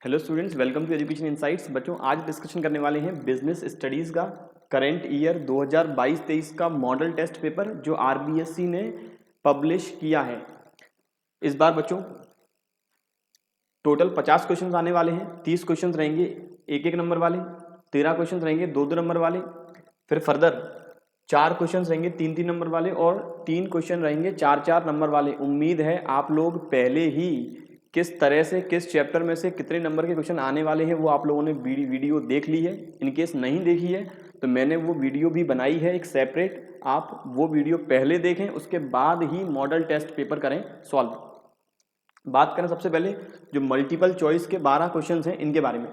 Hello students, welcome to education insights. बच्चों, आज discussion करने वाले हैं बिजनेस स्टडीज़ का करंट ईयर 2022-23 का मॉडल टेस्ट पेपर जो आरबीएससी ने पब्लिश किया है। इस बार बच्चों टोटल 50 क्वेश्चन आने वाले हैं। 30 क्वेश्चन रहेंगे एक एक नंबर वाले, 13 क्वेश्चन रहेंगे दो दो नंबर वाले, फिर फर्दर 4 क्वेश्चन रहेंगे 3-3 नंबर वाले और 3 क्वेश्चन रहेंगे 4-4 नंबर वाले। उम्मीद है आप लोग पहले ही किस तरह से किस चैप्टर में से कितने नंबर के क्वेश्चन आने वाले हैं वो आप लोगों ने वीडियो देख ली है। इनकेस नहीं देखी है तो मैंने वो वीडियो भी बनाई है एक सेपरेट, आप वो वीडियो पहले देखें, उसके बाद ही मॉडल टेस्ट पेपर करें सॉल्व। बात करें सबसे पहले जो मल्टीपल चॉइस के 12 क्वेश्चन हैं इनके बारे में।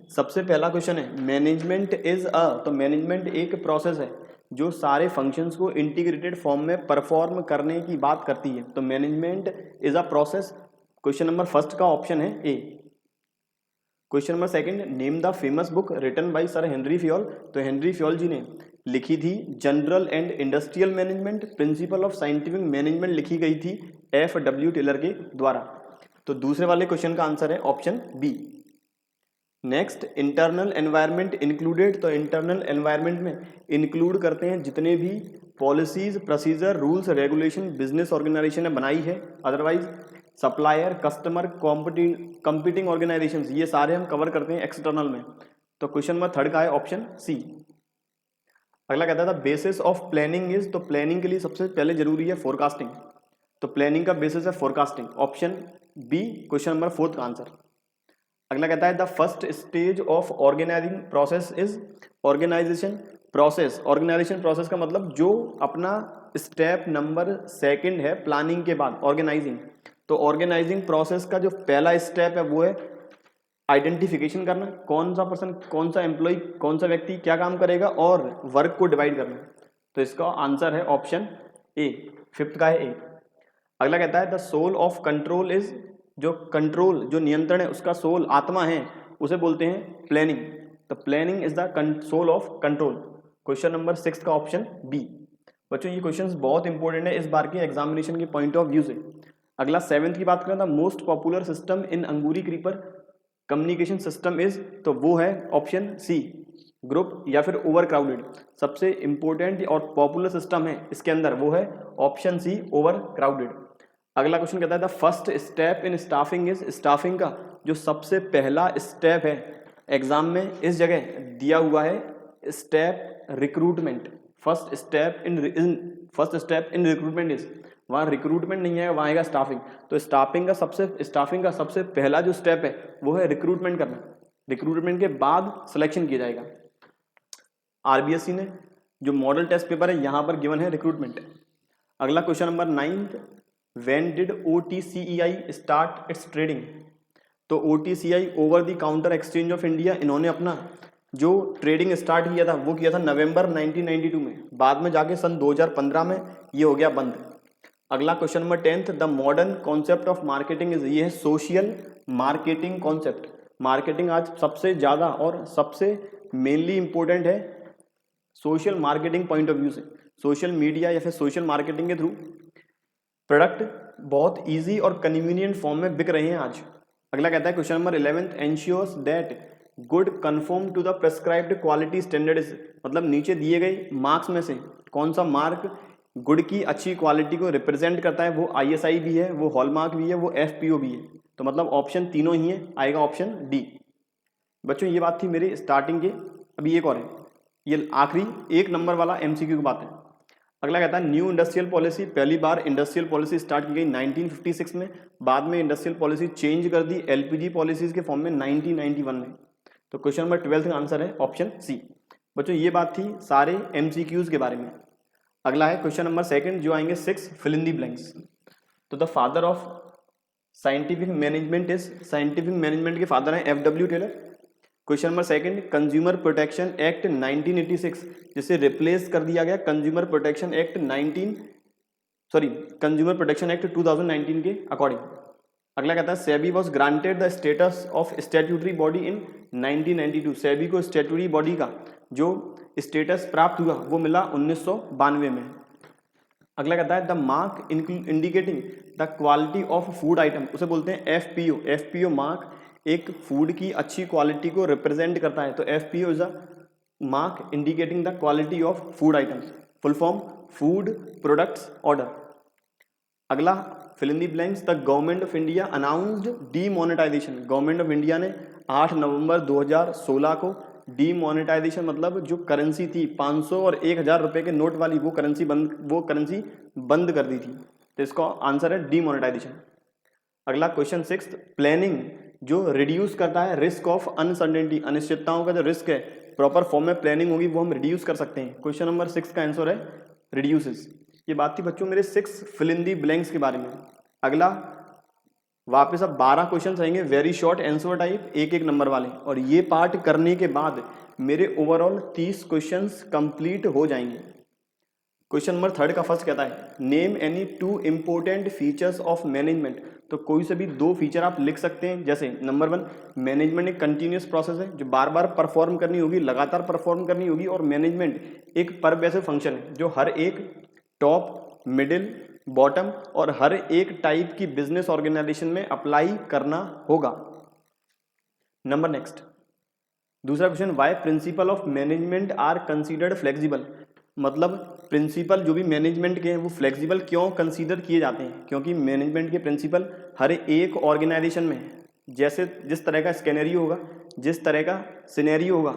सबसे पहला क्वेश्चन है मैनेजमेंट इज अ, तो मैनेजमेंट एक प्रोसेस है जो सारे फंक्शंस को इंटीग्रेटेड फॉर्म में परफॉर्म करने की बात करती है। तो management is a process, question number first का ऑप्शन है A. Question number second, name the famous book written by sir Henry Fayol. तो हेनरी फ्योल जी ने लिखी थी general and industrial management, principle of scientific management लिखी गई थी F.W. Taylor के द्वारा। तो दूसरे वाले क्वेश्चन का आंसर है option B. Next, internal environment included. तो इंटरनल एनवायरनमेंट में इंक्लूड करते हैं जितने भी policies, procedure, rules, regulation business organisation ने बनाई है, otherwise supplier, customer, competing organisations, ये सारे हम कवर करते हैं एक्सटर्नल में। तो क्वेश्चन नंबर थर्ड का है ऑप्शन सी। अगला कहता था बेसिस ऑफ प्लानिंग इज। तो प्लानिंग के लिए सबसे पहले जरूरी है फोरकास्टिंग, तो प्लानिंग का बेसिस है forecasting, option B question number fourth का आंसर। अगला कहता है the first stage of organising process is. Organisation process, organisation process का मतलब जो अपना स्टेप नंबर सेकंड है प्लानिंग के बाद ऑर्गेनाइजिंग। तो ऑर्गेनाइजिंग प्रोसेस का जो पहला स्टेप है वो है आइडेंटिफिकेशन करना, कौन सा पर्सन, कौन सा एम्प्लॉय, कौन सा व्यक्ति क्या काम करेगा और वर्क को डिवाइड करना। तो इसका आंसर है ऑप्शन ए, फिफ्थ का है ए। अगला कहता है the soul of control is. जो कंट्रोल, जो नियंत्रण है उसका सोल, आत्मा है, उसे बोलते हैं प्लानिंग। तो planning is the soul of control, question number 6 का ऑप्शन बी। बच्चों ये क्वेश्चंस बहुत इंपॉर्टेंट है इस बार के एग्जामिनेशन के पॉइंट ऑफ व्यू से। अगला 7th की बात करें the most popular system in Angoori creeper communication system is. तो वो है ऑप्शन सी, ग्रुप या फिर ओवर क्राउडेड। सबसे इंपॉर्टेंट और पॉपुलर सिस्टम है इसके अंदर वो है ऑप्शन सी, ओवर क्राउडेड। अगला क्वेश्चन कहता है the first step in staffing is. Staffing का जो सबसे पहला स्टेप है एग्जाम में इस जगह दिया हुआ है step recruitment. First step in recruitment is, वहाँ रिक्रूटमेंट नहीं है, वहाँ आएगा स्टाफिंग। तो स्टाफिंग का सबसे पहला जो स्टेप है वो है रिक्रूटमेंट करना। रिक्रूटमेंट के बाद सिलेक्शन किया जाएगा। आरबीएससी ने जो मॉडल टेस्ट पेपर है यहाँ पर गिवन है रिक्रूटमेंट। अगला question number 9th, When did OTCEI start its trading? तो OTCEI over the counter exchange of India, इन्होंने अपना जो ट्रेडिंग स्टार्ट किया था वो किया था नवंबर 1992 में, बाद में जाके सन 2015 में ये हो गया बंद। अगला question number 10th, the modern concept of marketing is. ये है सोशल मार्केटिंग कॉन्सेप्ट। मार्केटिंग आज सबसे ज़्यादा और सबसे मेनली इंपॉर्टेंट है social marketing point of view से। सोशल मीडिया या फिर सोशल मार्केटिंग के थ्रू प्रोडक्ट बहुत इजी और कन्वीनियंट फॉर्म में बिक रहे हैं आज। अगला कहता है question number 11th, ensures that good conform to the prescribed quality standards. मतलब नीचे दिए गए मार्क्स में से कौन सा मार्क गुड की अच्छी क्वालिटी को रिप्रेजेंट करता है। वो ISI भी है, वो हॉलमार्क भी है, वो FPO भी है। तो मतलब ऑप्शन तीनों ही है, आएगा ऑप्शन डी। बच्चों ये बात थी मेरे स्टार्टिंग के, अभी एक और है, ये आखिरी 1 नंबर वाला MCQ की बात है। अगला कहता है न्यू इंडस्ट्रियल पॉलिसी, पहली बार इंडस्ट्रियल पॉलिसी स्टार्ट की गई 1956 में, बाद में इंडस्ट्रियल पॉलिसी चेंज कर दी LPG पॉलिसीज के फॉर्म में 1991 में। तो क्वेश्चन नंबर 12 का आंसर है ऑप्शन सी। बच्चों ये बात थी सारे MCQs के बारे में। अगला है क्वेश्चन नंबर 2 जो आएंगे 6 फिल इन दी ब्लैंक्स। तो the father of scientific management is. Scientific management के फादर हैं F.W. Taylor. Question number 2 consumer protection act 1986, जिसे रिप्लेस कर दिया गया कंज्यूमर प्रोटेक्शन एक्ट 2019 के अकॉर्डिंग। अगला कहता है SEBI was granted the status of statutory body in 1992। SEBI को स्टैट्यूटरी बॉडी का जो स्टेटस प्राप्त हुआ वो मिला 1992 में। अगला कहता है the mark indicating the quality of food item, उसे बोलते हैं FPO। FPO मार्क एक फूड की अच्छी क्वालिटी को रिप्रेजेंट करता है, तो FPO is a mark indicating the quality of food items. Full form food products order. अगला fill in the blanks, the government of India announced demonetisation. Government of India ने 8 नवंबर 2016 को demonetisation मतलब जो currency थी 500 और 1000 रुपए के नोट वाली वो करेंसी बंद कर दी थी, तो इसका आंसर है डीमोनेटाइजेशन। अगला क्वेश्चन 6, प्लानिंग जो रिड्यूस करता है रिस्क ऑफ अनसर्टेनिटी, अनिश्चितताओं का जो रिस्क है प्रॉपर फॉर्म में प्लानिंग होगी वो हम रिड्यूस कर सकते हैं। क्वेश्चन नंबर 6 का आंसर है रिड्यूसेस। ये बात थी बच्चों मेरे 6 फिल इन दी ब्लैंक्स के बारे में। अगला वापस अब 12 क्वेश्चन रहेंगे वेरी शॉर्ट आंसर टाइप, एक एक नंबर वाले, और ये पार्ट करने के बाद मेरे ओवरऑल 30 क्वेश्चंस कंप्लीट हो जाएंगे। क्वेश्चन नंबर 3 का फर्स्ट कहता है name any 2 important features of management. तो कोई से भी 2 फीचर आप लिख सकते हैं, जैसे नंबर 1 मैनेजमेंट एक कंटिन्यूअस प्रोसेस है जो बार बार परफॉर्म करनी होगी, लगातार परफॉर्म करनी होगी, और मैनेजमेंट एक परवेसिव फंक्शन है जो हर एक टॉप, मिडिल, बॉटम और हर एक टाइप की बिजनेस ऑर्गेनाइजेशन में अप्लाई करना होगा। नंबर नेक्स्ट दूसरा question, why principle of management are considered flexible. मतलब प्रिंसिपल जो भी मैनेजमेंट के हैं वो फ्लेक्सिबल क्यों कंसीडर किए जाते हैं, क्योंकि मैनेजमेंट के प्रिंसिपल हर एक ऑर्गेनाइजेशन में जैसे जिस तरह का स्केनरियो होगा, जिस तरह का सिनेरियो होगा,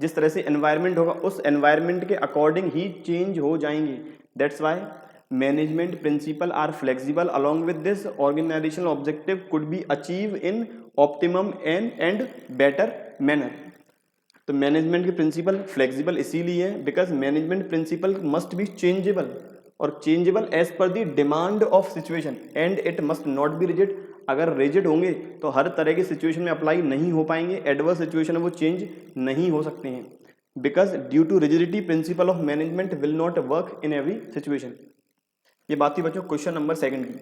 जिस तरह से एनवायरनमेंट होगा, उस एनवायरनमेंट के अकॉर्डिंग ही चेंज हो जाएंगे। That's why management principle are flexible along with this organisational objective could be achieve in optimum and better manner. तो मैनेजमेंट के प्रिंसिपल फ्लेक्सिबल इसीलिए है because management principle must be changeable, और changeable as per the demand of situation, and it must not be rigid. अगर rigid होंगे तो हर तरह की सिचुएशन में अप्लाई नहीं हो पाएंगे, एडवर्स सिचुएशन है वो चेंज नहीं हो सकते हैं, because due to rigidity principle of management will not work in every situation. ये बात थी बच्चों क्वेश्चन नंबर 2 की।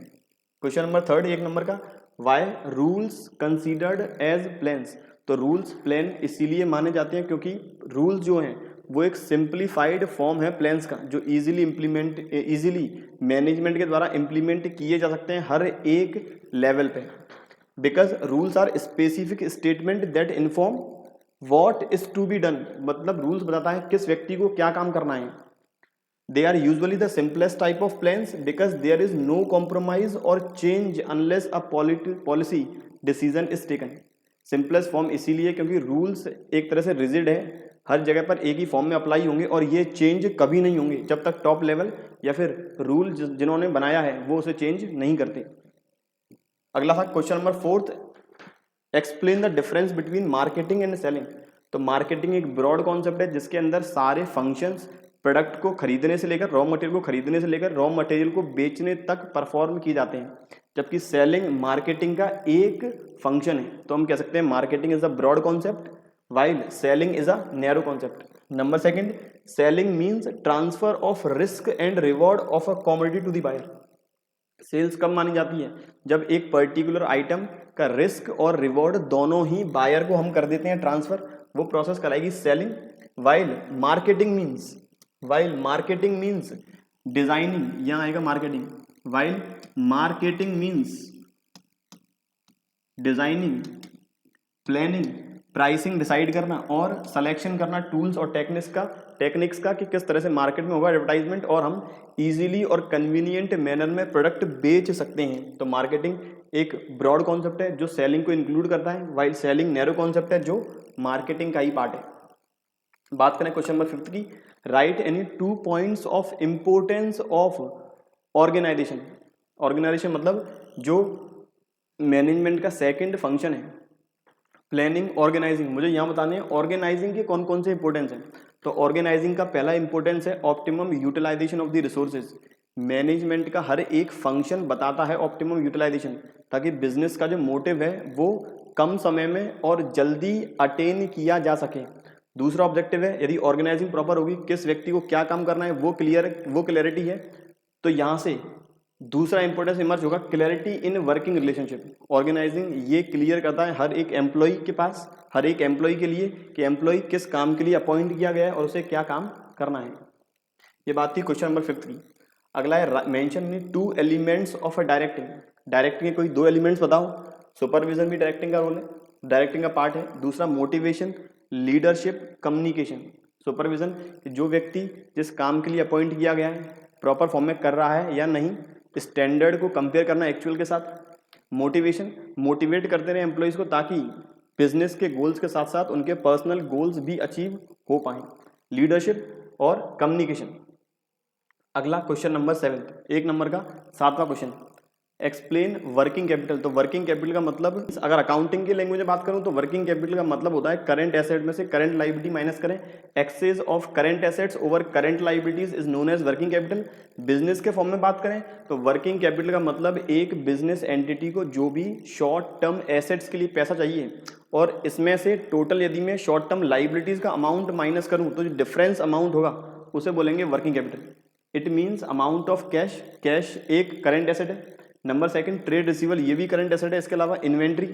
क्वेश्चन नंबर 3 एक नंबर का, why rules considered as plans. तो रूल्स प्लान इसीलिए माने जाते हैं क्योंकि रूल्स जो हैं वो एक सिंप्लीफाइड फॉर्म है प्लान्स का, जो इजीली मैनेजमेंट के द्वारा इम्प्लीमेंट किए जा सकते हैं हर एक लेवल पे। Because rules are specific statement that inform what is to be done. मतलब रूल्स बताता है किस व्यक्ति को क्या काम करना है। They are usually the simplest type of plans because there is no compromise or change unless a policy decision is taken. Simplest form इसीलिए क्योंकि रूल्स एक तरह से रिजिड है, हर जगह पर एक ही फॉर्म में अप्लाई होंगे और ये चेंज कभी नहीं होंगे जब तक टॉप लेवल या फिर रूल जिन्होंने बनाया है वो उसे चेंज नहीं करते। अगला था question number 4, explain the difference between marketing and selling. तो मार्केटिंग एक ब्रॉड कॉन्सेप्ट है जिसके अंदर सारे फंक्शंस प्रोडक्ट को खरीदने से लेकर रॉ मटेरियल को खरीदने से लेकर रॉ मटेरियल को बेचने तक परफॉर्म किए जाते हैं, जबकि सेलिंग मार्केटिंग का एक फंक्शन है। तो हम कह सकते हैं marketing is a broad concept while selling is a narrow concept. Number 2, selling means transfer of risk and reward of a commodity to the buyer. Sales कब मानी जाती है, जब एक पर्टिकुलर आइटम का रिस्क और रिवॉर्ड दोनों ही बायर को हम कर देते हैं ट्रांसफर, वो प्रोसेस कराएगी selling. While marketing means designing, यहां आएगा marketing. While marketing means designing, planning, pricing decide करना और सिलेक्शन करना टूल्स और टेक्निक्स का कि किस तरह से मार्केट में होगा एडवर्टाइजमेंट और हम इजीली और कन्वीनियंट मैनर में प्रोडक्ट बेच सकते हैं। तो मार्केटिंग एक ब्रॉड कॉन्सेप्ट है जो सेलिंग को इंक्लूड करता है, वाइल सेलिंग नैरो कॉन्सेप्ट है जो मार्केटिंग का ही पार्ट है। बात करें क्वेश्चन नंबर 5 की, write any 2 points of importance of organisation. Organisation मतलब जो मैनेजमेंट का सेकंड फंक्शन है, प्लानिंग, ऑर्गेनाइजिंग। मुझे यहाँ बताने हैं ऑर्गेनाइजिंग के कौन कौन से इंपोर्टेंस हैं। तो ऑर्गेनाइजिंग का पहला इंपोर्टेंस है optimum utilisation of the resources. Management का हर एक फंक्शन बताता है ऑप्टिमम यूटिलाइजेशन, ताकि बिजनेस का जो मोटिव है वो कम समय में और जल्दी अटेन किया जा सके। दूसरा ऑब्जेक्टिव है यदि ऑर्गेनाइजिंग प्रॉपर होगी, किस व्यक्ति को क्या काम करना है वो क्लियरिटी है, तो यहाँ से दूसरा इंपोर्टेंस इमर्ज होगा clarity in working relationship. Organising ये क्लियर करता है हर एक एम्प्लॉय के पास, हर एक एम्प्लॉय के लिए कि एम्प्लॉय किस काम के लिए अपॉइंट किया गया है और उसे क्या काम करना है। ये बात थी क्वेश्चन नंबर 5 की। अगला है mention 2 elements of a directing. Directing के कोई 2 एलिमेंट्स बताओ। सुपरविजन भी डायरेक्टिंग का रोल है, डायरेक्टिंग का पार्ट है। दूसरा मोटिवेशन, लीडरशिप, कम्युनिकेशन, सुपरविजन, जो व्यक्ति जिस काम के लिए अपॉइंट किया गया है प्रॉपर फॉर्म में कर रहा है या नहीं, स्टैंडर्ड को कंपेयर करना एक्चुअल के साथ। मोटिवेशन, मोटिवेट करते रहे एम्प्लॉयज़ को ताकि बिजनेस के गोल्स के साथ साथ उनके पर्सनल गोल्स भी अचीव हो पाएं। लीडरशिप और कम्युनिकेशन। अगला क्वेश्चन नंबर 7, 1 नंबर का 7वां क्वेश्चन, एक्सप्लेन वर्किंग कैपिटल। तो वर्किंग कैपिटल का मतलब, अगर अकाउंटिंग की लैंग्वेज में बात करूं तो वर्किंग कैपिटल का मतलब होता है करंट एसेट में से करंट लायबिलिटी माइनस करें। Excess of current assets over current liabilities is known as working capital. Business के फॉर्म में बात करें तो वर्किंग कैपिटल का मतलब एक बिजनेस एंटिटी को जो भी शॉर्ट टर्म एसेट्स के लिए पैसा चाहिए और इसमें से टोटल यदि मैं शॉर्ट टर्म लायबिलिटीज का अमाउंट माइनस करूं तो जो डिफरेंस अमाउंट होगा उसे बोलेंगे working capital. It means amount of cash, cash एक करंट एसेट है। नंबर 2 ट्रेड रिसीवल, ये भी करंट एसेट है। इसके अलावा इन्वेंट्री,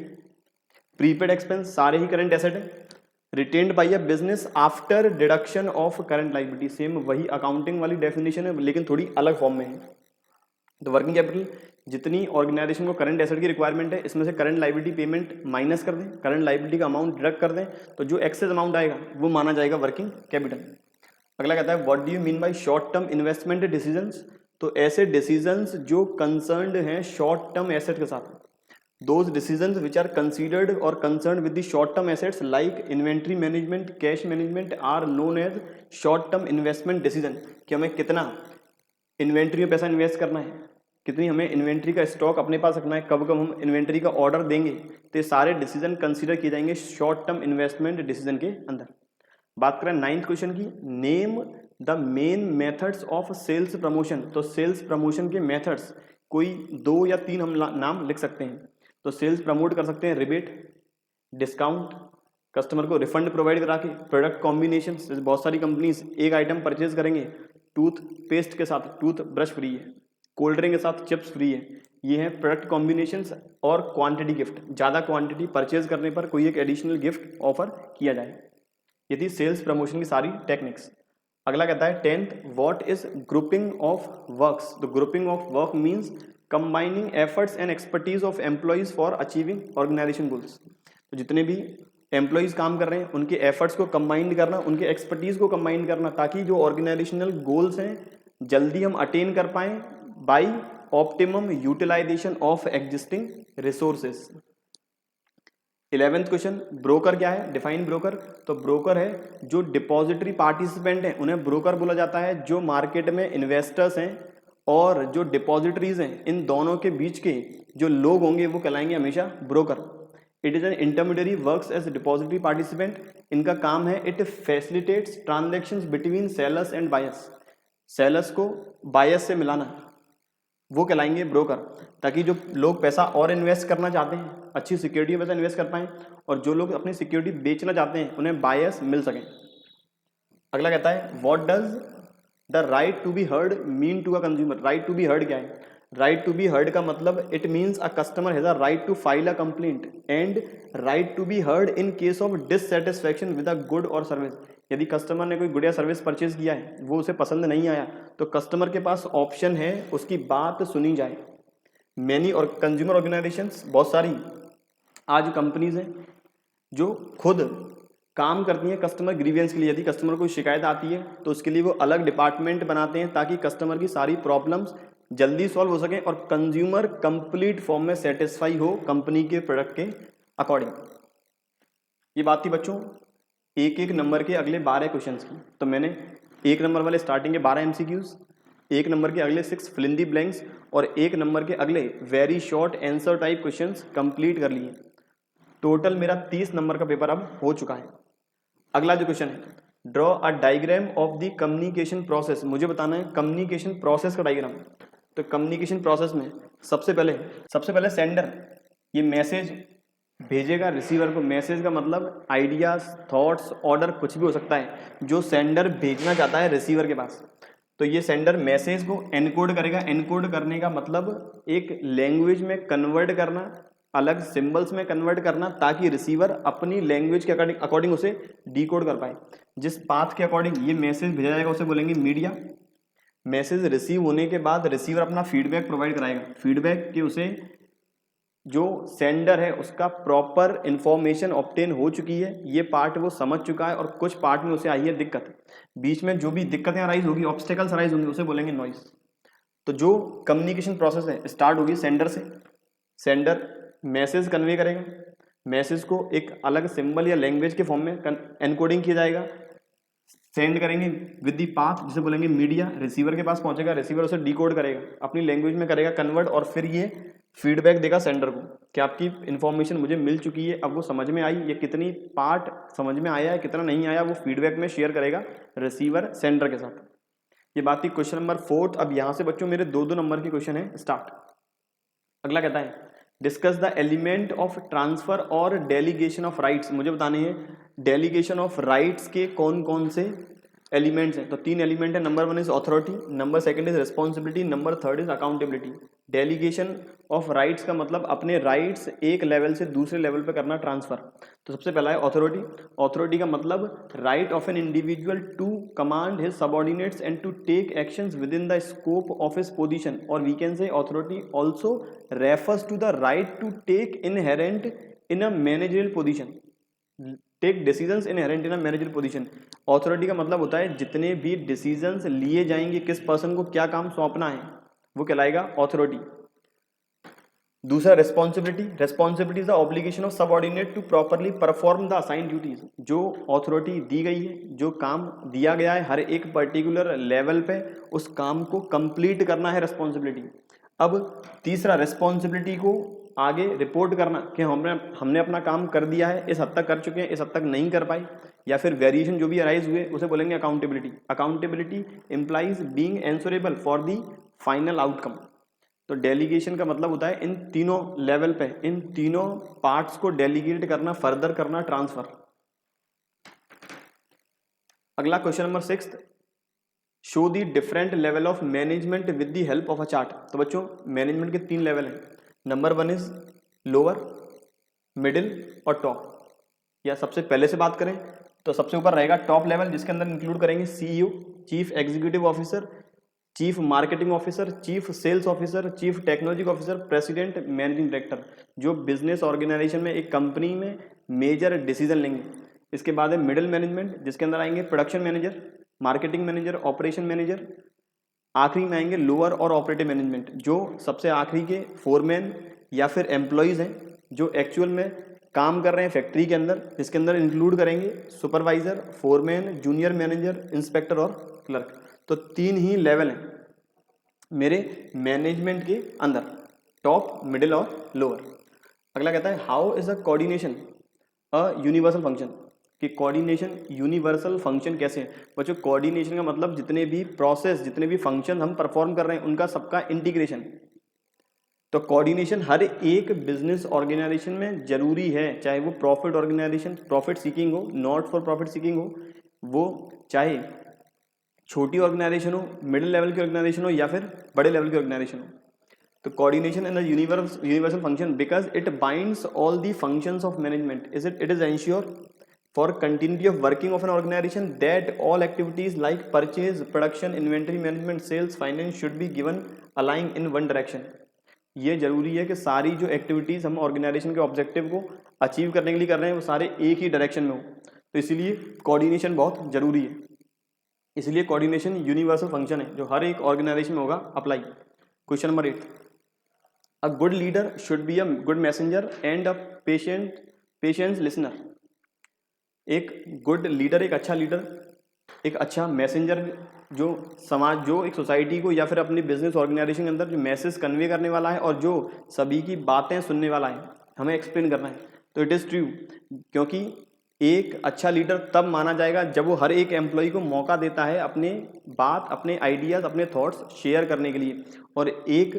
प्रीपेड एक्सपेंस, सारे ही करंट एसेट है। Retained bye a business after deduction of current liability, same वही अकाउंटिंग वाली डेफिनेशन है लेकिन थोड़ी अलग फॉर्म में है। तो वर्किंग कैपिटल जितनी ऑर्गेनाइजेशन को करंट एसेट की रिक्वायरमेंट है इसमें से करंट लायबिलिटी पेमेंट माइनस कर दें, करंट लायबिलिटी का अमाउंट डिडक्ट कर दें तो जो एक्सेस अमाउंट आएगा वो माना जाएगा वर्किंग कैपिटल। अगला कहता है what do you mean by short term investment decisions. तो ऐसे डिसीजंस जो कंसर्न्ड हैं शॉर्ट टर्म एसेट के साथ, those decisions which are considered और concerned with the short term assets like inventory management, cash management are known as short term investment decision. कि हमें कितना इन्वेंट्री में पैसा इन्वेस्ट करना है, कितनी हमें इन्वेंट्री का स्टॉक अपने पास रखना है, कब कब हम इन्वेंट्री का ऑर्डर देंगे, तो ये सारे डिसीजन कंसीडर किए जाएंगे शॉर्ट टर्म इन्वेस्टमेंट डिसीजन के अंदर। बात करें 9th क्वेश्चन की, name the main methods of sales promotion. तो सेल्स प्रमोशन के मेथड्स कोई 2 या 3 हम नाम लिख सकते हैं। तो सेल्स प्रमोट कर सकते हैं रिबेट, डिस्काउंट, कस्टमर को रिफंड प्रोवाइड करा के, प्रोडक्ट कॉम्बिनेशन, बहुत सारी कंपनीज एक आइटम परचेज करेंगे टूथ पेस्ट के साथ टूथ ब्रश फ्री है, कोल्ड ड्रिंक के साथ चिप्स फ्री है, ये है प्रोडक्ट कॉम्बिनेशंस। और क्वांटिटी गिफ्ट, ज़्यादा क्वांटिटी परचेज करने पर कोई एक एडिशनल गिफ्ट ऑफर किया जाए। ये थी सेल्स प्रमोशन की सारी टेक्निक्स। अगला कहता है 10th what is grouping of works. तो grouping of work means combining efforts and expertise of employees for achieving organisation goals. तो जितने भी एम्प्लॉइज काम कर रहे हैं उनके एफर्ट्स को कंबाइन करना, उनके एक्सपर्टीज को कंबाइन करना ताकि जो ऑर्गेनाइजेशनल गोल्स हैं जल्दी हम अटेन कर पाएं by optimum utilisation of existing resources. 11th question, broker क्या है, डिफाइन ब्रोकर। तो ब्रोकर है जो डिपॉजिटरी पार्टिसिपेंट हैं उन्हें ब्रोकर बोला जाता है। जो मार्केट में इन्वेस्टर्स हैं और जो डिपॉजिटरीज हैं इन दोनों के बीच के जो लोग होंगे वो कहलाएंगे हमेशा broker. It is an intermediary works as depository participant. इनका काम है it facilitates transactions between sellers and buyers. Sellers को बायर्स से मिलाना वो कहलाएंगे ब्रोकर, ताकि जो लोग पैसा और इन्वेस्ट करना चाहते हैं अच्छी सिक्योरिटी में पैसा इन्वेस्ट कर पाएं और जो लोग अपनी सिक्योरिटी बेचना चाहते हैं उन्हें बायर्स मिल सकें। अगला कहता है what does the right to be heard mean to a consumer. Right to be heard क्या है? राइट टू बी हर्ड का मतलब it means a customer has a right to file a complaint and right to be heard in case of dissatisfaction with a good और service. यदि customer ने कोई good या service purchase किया है वो उसे पसंद नहीं आया तो कस्टमर के पास ऑप्शन है उसकी बात सुनी जाए। मैनी और कंज्यूमर ऑर्गेनाइजेशंस, बहुत सारी आज कंपनीज हैं जो खुद काम करती हैं कस्टमर ग्रीवियंस के लिए। यदि कस्टमर को शिकायत आती है तो उसके लिए वो अलग डिपार्टमेंट बनाते हैं ताकि कस्टमर की सारी प्रॉब्लम्स जल्दी सॉल्व हो सकें और कंज्यूमर कंप्लीट फॉर्म में सेटिस्फाई हो कंपनी के प्रोडक्ट के अकॉर्डिंग। ये बात थी बच्चों एक एक नंबर के अगले 12 क्वेश्चंस की। तो मैंने 1 नंबर वाले स्टार्टिंग के 12 एमसीक्यूज, 1 नंबर के अगले 6 फिल इन दी ब्लैंक्स और 1 नंबर के अगले very short answer type questions complete कर लिए। टोटल मेरा 30 नंबर का पेपर अब हो चुका है। अगला जो क्वेश्चन है, draw a diagram of the communication process. मुझे बताना है कम्युनिकेशन प्रोसेस का डायग्राम। तो कम्युनिकेशन प्रोसेस में सबसे पहले सेंडर ये मैसेज भेजेगा रिसीवर को। मैसेज का मतलब आइडियाज, थॉट्स, ऑर्डर कुछ भी हो सकता है जो सेंडर भेजना चाहता है रिसीवर के पास। तो ये सेंडर मैसेज को एनकोड करेगा। एनकोड करने का मतलब एक लैंग्वेज में कन्वर्ट करना, अलग सिंबल्स में कन्वर्ट करना ताकि रिसीवर अपनी लैंग्वेज के अकॉर्डिंग उसे डिकोड कर पाए। जिस पाथ के अकॉर्डिंग ये मैसेज भेजा जाएगा उसे बोलेंगे मीडिया। मैसेज रिसीव होने के बाद रिसीवर अपना फीडबैक प्रोवाइड कराएगा। फीडबैक कि उसे जो सेंडर है उसका प्रॉपर इंफॉर्मेशन ऑब्टेन हो चुकी है, ये पार्ट वो समझ चुका है, और कुछ पार्ट में उसे आई है दिक्कत, बीच में जो भी दिक्कतें अराइज होगी, ऑब्स्टेकल्स अराइज होंगे, उसे बोलेंगे नॉइस। तो जो कम्युनिकेशन प्रोसेस है स्टार्ट होगी सेंडर से, सेंडर मैसेज कन्वे करेगा, मैसेज को एक अलग सिंबल या लैंग्वेज के फॉर्म में एनकोडिंग किया जाएगा, सेंड करेंगे विद दी पाथ जिसे बोलेंगे मीडिया, रिसीवर के पास पहुंचेगा, रिसीवर उसे डिकोड करेगा, अपनी लैंग्वेज में करेगा कन्वर्ट, और फिर ये फीडबैक देगा सेंडर को कि आपकी इन्फॉर्मेशन मुझे मिल चुकी है, अब वो समझ में आई, ये कितनी पार्ट समझ में आया है, कितना नहीं आया, वो फीडबैक में शेयर करेगा रिसीवर सेंडर के साथ। ये बात थी क्वेश्चन नंबर 4। अब यहाँ से बच्चों मेरे 2-2 नंबर के क्वेश्चन है स्टार्ट। अगला कहता है discuss the element of transfer और डेलीगेशन ऑफ राइट्स। मुझे बताने हैं डेलीगेशन ऑफ राइट्स के कौन कौन से एलिमेंट्स हैं। तो 3 एलिमेंट है, number 1 is authority, number 2 is responsibility, number 3 is accountability. Delegation of rights का मतलब अपने राइट्स एक लेवल से दूसरे लेवल पे करना, ट्रांसफर। तो सबसे पहला है अथॉरिटी। अथॉरिटी का मतलब right of an individual to command his subordinates and to take actions within the scope of his position, और we can say authority also refers to the right to take inherent in a managerial position, take decisions inherent in a managerial position. Authority का मतलब होता है जितने भी decisions लिए जाएंगे, किस पर्सन को क्या काम सौंपना है, वो कहलाएगा अथॉरिटी। दूसरा responsibility. Responsibility is the obligation of subordinate to properly perform the assigned duties. जो अथॉरिटी दी गई है, जो काम दिया गया है हर एक पर्टिकुलर लेवल पे, उस काम को कंप्लीट करना है रिस्पॉन्सिबिलिटी। अब तीसरा रिस्पॉन्सिबिलिटी को आगे रिपोर्ट करना कि हमने अपना काम कर दिया है, इस हद तक कर चुके हैं, इस हद तक नहीं कर पाए, या फिर वेरिएशन जो भी अराइज हुए उसे बोलेंगे accountability. Accountability implies being answerable for the final outcome. तो डेलीगेशन का मतलब होता है इन तीनों लेवल पे, इन तीनों पार्ट्स को डेलीगेट करना, फर्दर करना, ट्रांसफर। अगला question number 6, show the different level of management with the help of a chart. तो बच्चों मैनेजमेंट के 3 लेवल हैं, नंबर 1 इज लोअर, मिडिल और टॉप। या सबसे पहले से बात करें तो सबसे ऊपर रहेगा टॉप लेवल, जिसके अंदर इंक्लूड करेंगे CEO, chief executive officer, chief marketing officer, chief sales officer, chief technology officer, president, managing director, जो बिजनेस ऑर्गेनाइजेशन में एक कंपनी में मेजर डिसीजन लेंगे। इसके बाद है मिडिल मैनेजमेंट, जिसके अंदर आएंगे production manager, marketing manager, operation manager. आखिरी में आएंगे लोअर और ऑपरेटिव मैनेजमेंट, जो सबसे आखिरी के फोरमैन या फिर एम्प्लॉयज हैं, जो एक्चुअल में काम कर रहे हैं फैक्ट्री के अंदर, जिसके अंदर इंक्लूड करेंगे supervisor, foreman, junior manager, inspector और क्लर्क। तो 3 ही लेवल हैं मेरे मैनेजमेंट के अंदर, टॉप, मिडिल और लोअर। अगला कहता है how is a coordination a universal function, कि कोऑर्डिनेशन यूनिवर्सल फंक्शन कैसे है। बच्चों कोऑर्डिनेशन का मतलब जितने भी प्रोसेस, जितने भी फंक्शन हम परफॉर्म कर रहे हैं उनका सबका इंटीग्रेशन। तो कोऑर्डिनेशन हर एक बिजनेस ऑर्गेनाइजेशन में जरूरी है, चाहे वो प्रॉफिट ऑर्गेनाइजेशन, प्रॉफिट सीकिंग हो, नॉट फॉर प्रॉफिट सीकिंग हो, वो चाहे छोटी ऑर्गेनाइजेशन हो, मिडिल लेवल की ऑर्गेनाइजेशन हो, या फिर बड़े लेवल की ऑर्गेनाइजेशन हो। तो coordination in the universal function because it binds all the functions of management, it is ensure for continuity of working of an organization that all activities like purchase, production, inventory management, sales, finance should be given align in one direction। ये जरूरी है कि सारी जो activities हम organisation के objective को achieve करने के लिए कर रहे हैं वो सारे एक ही डायरेक्शन में हो। तो इसीलिए कोऑर्डिनेशन बहुत जरूरी है, इसलिए कोऑर्डिनेशन यूनिवर्सल फंक्शन है जो हर एक ऑर्गेनाइजेशन में होगा apply. Question number 8, a good leader should be a good messenger and a patience listener. एक गुड लीडर, एक अच्छा लीडर, एक अच्छा मैसेंजर, जो समाज, जो एक सोसाइटी को या फिर अपनी बिजनेस ऑर्गेनाइजेशन के अंदर जो मैसेज कन्वे करने वाला है और जो सभी की बातें सुनने वाला है, हमें एक्सप्लेन करना है। तो इट इज़ ट्रू, क्योंकि एक अच्छा लीडर तब माना जाएगा जब वो हर एक एम्प्लॉय को मौका देता है अपने बात, अपने आइडियाज़, अपने थॉट्स शेयर करने के लिए। और एक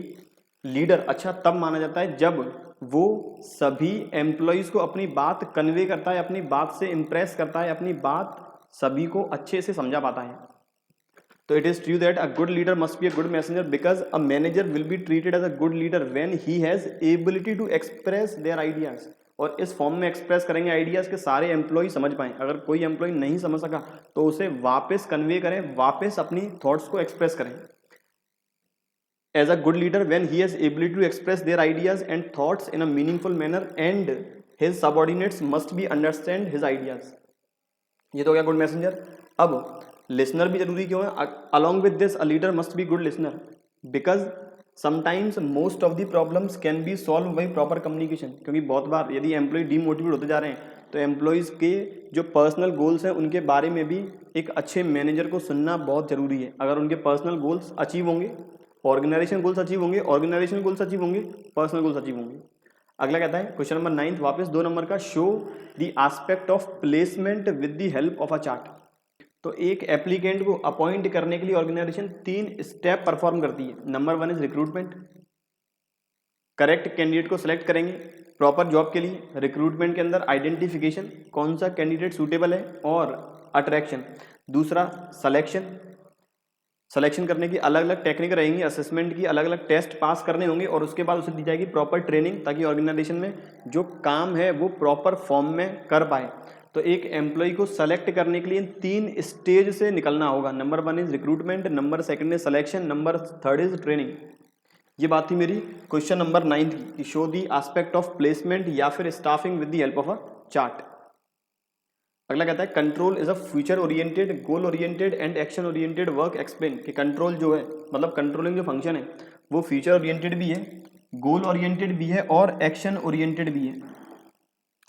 लीडर अच्छा तब माना जाता है जब वो सभी एम्प्लॉयज़ को अपनी बात कन्वे करता है, अपनी बात से इम्प्रेस करता है, अपनी बात सभी को अच्छे से समझा पाता है। तो it is true that a good leader must be a good messenger because a manager will be treated as a good leader when he has ability to express their ideas. और इस फॉर्म में express करेंगे ideas के सारे employ समझ पाएं। अगर कोई एम्प्लॉय नहीं समझ सका तो उसे वापस कन्वे करें, वापस अपनी थॉट्स को एक्सप्रेस करें। as a good leader when he has ability to express their ideas and thoughts in a meaningful manner and his subordinates must be understand his ideas. ये तो हो गया गुड मैसेंजर. अब लिसनर भी जरूरी क्यों है? along with this a leader must be good listener because sometimes most of the problems can be solved by proper communication. क्योंकि बहुत बार यदि एम्प्लॉय डीमोटिवेट होते जा रहे हैं तो एम्प्लॉयज़ के जो पर्सनल गोल्स हैं उनके बारे में भी एक अच्छे मैनेजर को सुनना बहुत ज़रूरी है. अगर उनके पर्सनल गोल्स अचीव होंगे, ऑर्गेनाइजेशन गोल्स अचीव होंगे, ऑर्गेनाइजेशन गोल्स अचीव होंगे, पर्सनल गोल्स अचीव होंगे. अगला कहता है क्वेश्चन नंबर 9 वापस 2 नंबर का, show the aspect of placement with the help of a chart. तो एक एप्लीकेंट को अपॉइंट करने के लिए ऑर्गेनाइजेशन 3 स्टेप परफॉर्म करती है. Number 1 is recruitment, correct candidate को सिलेक्ट करेंगे प्रॉपर जॉब के लिए. रिक्रूटमेंट के अंदर आइडेंटिफिकेशन, कौन सा कैंडिडेट सूटेबल है, और अट्रैक्शन. दूसरा सिलेक्शन, सिलेक्शन करने की अलग अलग टेक्निक रहेंगी, असेसमेंट की अलग अलग टेस्ट पास करने होंगे और उसके बाद उसे दी जाएगी प्रॉपर ट्रेनिंग ताकि ऑर्गेनाइजेशन में जो काम है वो प्रॉपर फॉर्म में कर पाए. तो एक एम्प्लॉय को सेलेक्ट करने के लिए 3 स्टेज से निकलना होगा. Number 1 is recruitment, number 2 is selection, number 3 is training. ये बात थी मेरी क्वेश्चन नंबर 9 की, show the aspect of placement या फिर staffing with the help of a chart. अगला कहता है control is a future oriented, goal oriented and action oriented work explain. कि कंट्रोल जो है मतलब कंट्रोलिंग जो फंक्शन है वो फ्यूचर ओरिएंटेड भी है, गोल ओरिएंटेड भी है और एक्शन ओरिएंटेड भी है.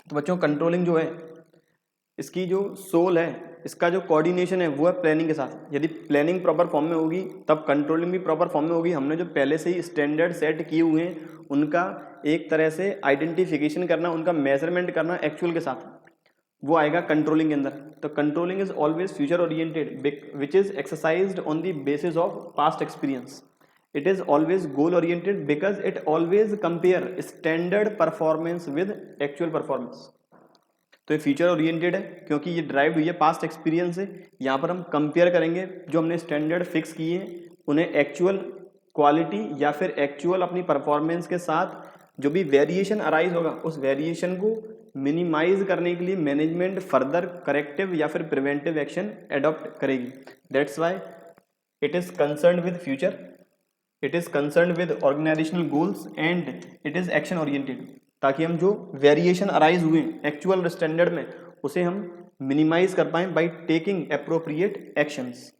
तो बच्चों कंट्रोलिंग जो है इसकी जो सोल है, इसका जो कोऑर्डिनेशन है वो है प्लानिंग के साथ. यदि प्लानिंग प्रॉपर फॉर्म में होगी तब कंट्रोलिंग भी प्रॉपर फॉर्म में होगी. हमने जो पहले से ही स्टैंडर्ड सेट किए हुए हैं उनका एक तरह से आइडेंटिफिकेशन करना, उनका मेजरमेंट करना एक्चुअल के साथ, वो आएगा कंट्रोलिंग के अंदर. तो controlling is always future oriented which is exercised on the basis of past experience. It is always goal oriented because it always compare standard performance with actual performance. तो ये फ्यूचर ओरिएंटेड है क्योंकि ये drive हुई है past experience से. यहाँ पर हम कंपेयर करेंगे जो हमने स्टैंडर्ड फिक्स किए हैं उन्हें एक्चुअल क्वालिटी या फिर एक्चुअल अपनी परफॉर्मेंस के साथ जो भी वेरिएशन अराइज होगा उस वेरिएशन को मिनिमाइज करने के लिए मैनेजमेंट फर्दर करेक्टिव या फिर प्रिवेंटिव एक्शन एडॉप्ट करेगी. That's why it is concern with future, it is concern with organisational goals and it is action oriented, ताकि हम जो वेरिएशन अराइज हुए एक्चुअल स्टैंडर्ड में उसे हम मिनिमाइज कर पाएं बाय टेकिंग एप्रोप्रिएट एक्शंस.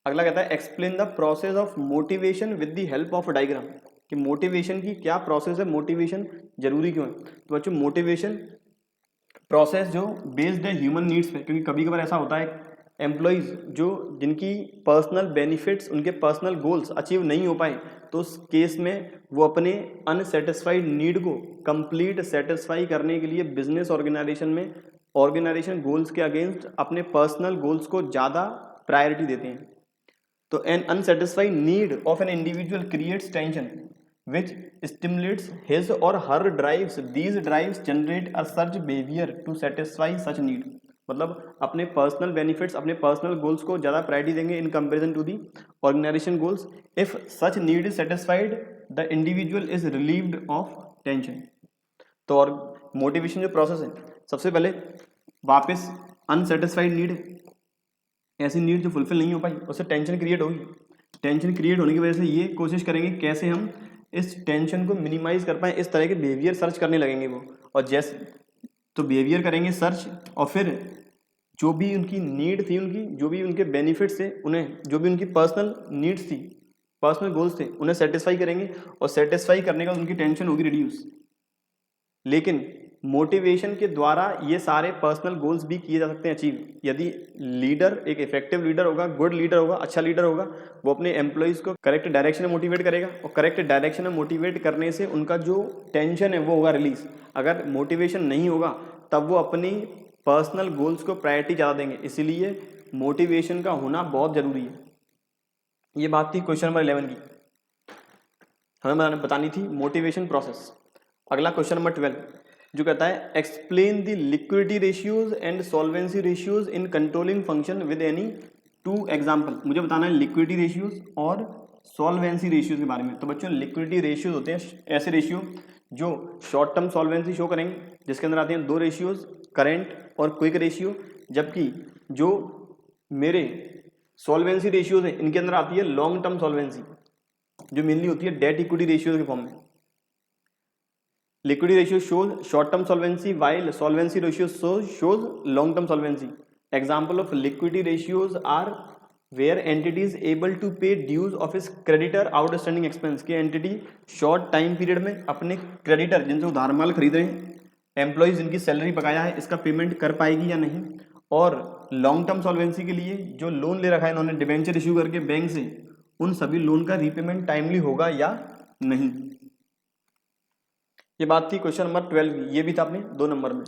अगला कहता है explain the process of motivation with the help of diagram. कि मोटिवेशन की क्या प्रोसेस है, मोटिवेशन जरूरी क्यों है. तो बच्चों मोटिवेशन प्रोसेस जो बेस्ड है ह्यूमन नीड्स पे, क्योंकि कभी कभार ऐसा होता है एम्प्लॉयज़ जो जिनकी पर्सनल बेनिफिट्स, उनके पर्सनल गोल्स अचीव नहीं हो पाए तो उस केस में वो अपने अनसेटिस्फाइड नीड को कंप्लीट सेटिस्फाई करने के लिए बिजनेस ऑर्गेनाइजेशन में ऑर्गेनाइजेशन गोल्स के अगेंस्ट अपने पर्सनल गोल्स को ज़्यादा प्रायोरिटी देते हैं. तो an unsatisfied need of an individual creates tension which stimulates his or her drives. These drives generate a surge behavior to satisfy such need. मतलब अपने पर्सनल बेनिफिट्स, अपने पर्सनल गोल्स को ज़्यादा प्रायोरिटी देंगे in comparison to the organisation goals. If such need is satisfied the individual is relieved of tension. तो और motivation जो process है, सबसे पहले वापस अनसेटिस्फाइड नीड, ऐसी नीड जो फुलफिल नहीं हो पाई उससे टेंशन क्रिएट होगी. टेंशन क्रिएट होने की वजह से ये कोशिश करेंगे कैसे हम इस टेंशन को मिनिमाइज कर पाए. इस तरह के बिहेवियर सर्च करने लगेंगे वो, और जैसे तो बिहेवियर करेंगे सर्च, और फिर जो भी उनकी नीड थी, उनकी जो भी उनके बेनिफिट्स थे, उन्हें जो भी उनकी पर्सनल नीड्स थी, पर्सनल गोल्स थे, उन्हें सेटिस्फाई करेंगे और सेटिस्फाई करने का उनकी टेंशन होगी रिड्यूस. लेकिन मोटिवेशन के द्वारा ये सारे पर्सनल गोल्स भी किए जा सकते हैं अचीव. यदि लीडर एक इफेक्टिव लीडर होगा, गुड लीडर होगा, अच्छा लीडर होगा, वो अपने एम्प्लॉयज़ को करेक्ट डायरेक्शन में मोटिवेट करेगा और करेक्ट डायरेक्शन में मोटिवेट करने से उनका जो टेंशन है वो होगा रिलीज. अगर मोटिवेशन नहीं होगा तब वो अपनी पर्सनल गोल्स को प्रायोरिटी ज़्यादा देंगे. इसीलिए मोटिवेशन का होना बहुत ज़रूरी है. ये बात थी क्वेश्चन नंबर 11 की, हमें बतानी थी मोटिवेशन प्रोसेस. अगला क्वेश्चन नंबर 12 जो कहता है explain the liquidity ratios and solvency ratios in controlling function with any 2 example. मुझे बताना है लिक्विडिटी रेशियोज और सॉल्वेंसी रेशियोज के बारे में. तो बच्चों लिक्विडिटी रेशियोज होते हैं ऐसे रेशियो जो शॉर्ट टर्म सॉल्वेंसी शो करेंगे, जिसके अंदर आते हैं 2 रेशियोज, करेंट और क्विक रेशियो. जबकि जो मेरे सॉल्वेंसी रेशियोज हैं इनके अंदर आती है लॉन्ग टर्म सॉल्वेंसी. जो मेनली होती है डेट इक्विटी रेशियो के फॉर्म में। Liquidity ratio shows short term solvency while solvency ratio shows long term solvency. Example of liquidity ratios are where entity is able to pay dues of his creditor outstanding expense की entity short time period में अपने creditor जिनसे उधार माल खरीद रहे हैं, employees जिनकी salary बकाया है, इसका पेमेंट कर पाएगी या नहीं। और लॉन्ग टर्म सॉल्वेंसी के लिए जो लोन ले रखा है इन्होंने डिबेंचर इश्यू करके बैंक से, उन सभी लोन का रीपेमेंट टाइमली होगा या नहीं। ये बात थी क्वेश्चन नंबर 12 की, ये भी था अपने 2 नंबर में।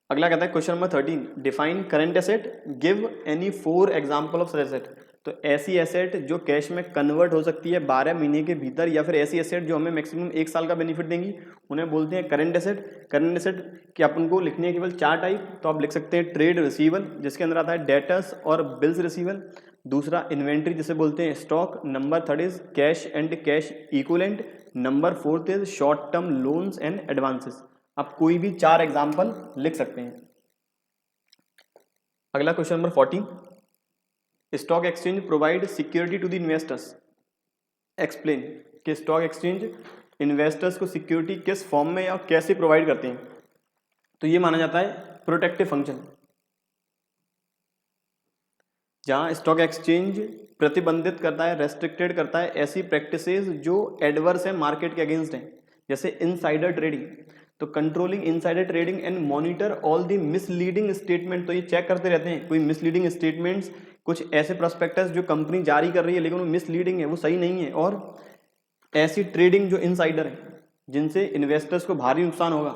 अगला कहता है question number 13, define current asset, give any 4 example of such asset. तो ऐसी एसेट जो कैश में कन्वर्ट हो सकती है 12 महीने के भीतर, या फिर ऐसी एसेट जो हमें मैक्सिमम 1 साल का बेनिफिट देंगी, उन्हें बोलते हैं करंट एसेट। करंट एसेट की अपन को लिखनी है केवल 4 टाइप, तो आप लिख सकते हैं ट्रेड रिसीवल, जिसके अंदर आता है डेटर्स और बिल्स रिसीवल। दूसरा इन्वेंट्री जिसे बोलते हैं stock. Number 3 is cash and cash equivalent. Number 4 is short term loans and advances. आप कोई भी 4 एग्जाम्पल लिख सकते हैं। अगला question number 14, stock exchange provide security to the investors. Explain कि स्टॉक एक्सचेंज इन्वेस्टर्स को सिक्योरिटी किस फॉर्म में या कैसे प्रोवाइड करते हैं। तो ये माना जाता है प्रोटेक्टिव फंक्शन, जहां स्टॉक एक्सचेंज प्रतिबंधित करता है, रेस्ट्रिक्टेड करता है ऐसी प्रैक्टिसेस जो एडवर्स है मार्केट के अगेंस्ट हैं, जैसे इनसाइडर ट्रेडिंग। तो controlling insider trading and monitor all the misleading statement. तो ये चेक करते रहते हैं कोई मिसलीडिंग स्टेटमेंट्स, कुछ ऐसे प्रोस्पेक्टस जो कंपनी जारी कर रही है लेकिन वो मिसलीडिंग है, वो सही नहीं है, और ऐसी ट्रेडिंग जो इनसाइडर है जिनसे इन्वेस्टर्स को भारी नुकसान होगा।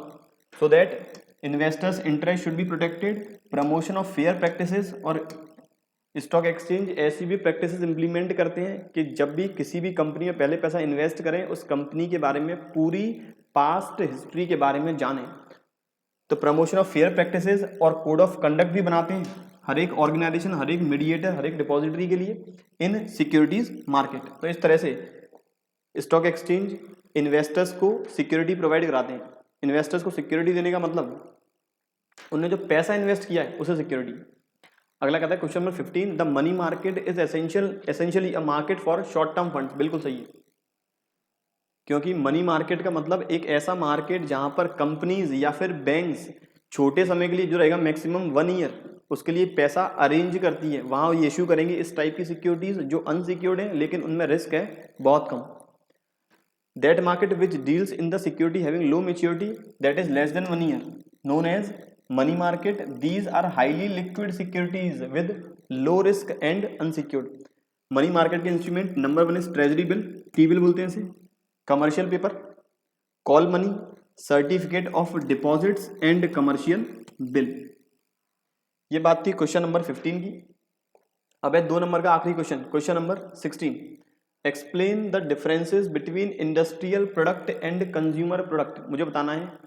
So that investors interest should be protected. Promotion of fair practices, और स्टॉक एक्सचेंज ऐसी भी प्रैक्टिसेस इंप्लीमेंट करते हैं कि जब भी किसी भी कंपनी में पहले पैसा इन्वेस्ट करें, उस कंपनी के बारे में पूरी पास्ट हिस्ट्री के बारे में जानें। तो प्रमोशन ऑफ फेयर प्रैक्टिसेस और कोड ऑफ कंडक्ट भी बनाते हैं हर एक ऑर्गेनाइजेशन, हर एक मीडिएटर, हर एक डिपॉजिटरी के लिए इन सिक्योरिटीज मार्केट। तो इस तरह से स्टॉक एक्सचेंज इन्वेस्टर्स को सिक्योरिटी प्रोवाइड कराते हैं। इन्वेस्टर्स को सिक्योरिटी देने का मतलब उन्होंने जो पैसा इन्वेस्ट किया है उसे सिक्योरिटी। अगला कहता है question number 15, the money market is essentially a market for short term funds. बिल्कुल सही है, क्योंकि मनी मार्केट का मतलब एक ऐसा मार्केट जहां पर कंपनीज या फिर बैंक्स छोटे समय के लिए जो रहेगा मैक्सिमम 1 ईयर, उसके लिए पैसा अरेंज करती है, वहां ये इश्यू करेंगे इस टाइप की सिक्योरिटीज जो अनसिक्योर्ड है लेकिन उनमें रिस्क है बहुत कम। That market which deals in the security having low maturity that is less than 1 year known as money market. These are highly liquid securities with low risk and unsecured. Money market के instrument number 1 is treasury bill, T bill बोलते हैं इसे, commercial paper, call money, certificate of deposits and commercial bill. ये बात थी question number 15 की। अब है 2 नंबर का आखिरी question, question number 16, explain the differences between industrial product and consumer product. मुझे बताना है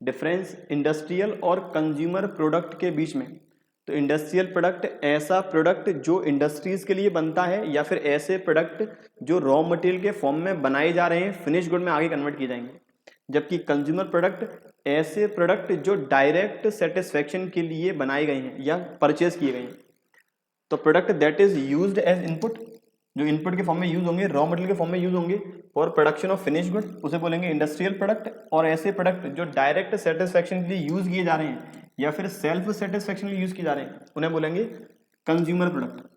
डिफरेंस इंडस्ट्रियल और कंज्यूमर प्रोडक्ट के बीच में। तो इंडस्ट्रियल प्रोडक्ट ऐसा प्रोडक्ट जो इंडस्ट्रीज के लिए बनता है, या फिर ऐसे प्रोडक्ट जो रॉ मटेरियल के फॉर्म में बनाए जा रहे हैं, फिनिश गुड में आगे कन्वर्ट किए जाएंगे। जबकि कंज्यूमर प्रोडक्ट ऐसे प्रोडक्ट जो डायरेक्ट सेटिस्फेक्शन के लिए बनाए गए हैं या परचेज किए गए हैं। तो product that is used as input, जो इनपुट के फॉर्म में यूज होंगे, रॉ मटेरियल के फॉर्म में यूज होंगे for production of finish good, उसे बोलेंगे इंडस्ट्रियल प्रोडक्ट। और ऐसे प्रोडक्ट जो डायरेक्ट सेटिस्फेक्शन के लिए यूज किए जा रहे हैं या फिर सेल्फ सेटिस्फेक्शन के लिए यूज किए जा रहे हैं, उन्हें बोलेंगे consumer product.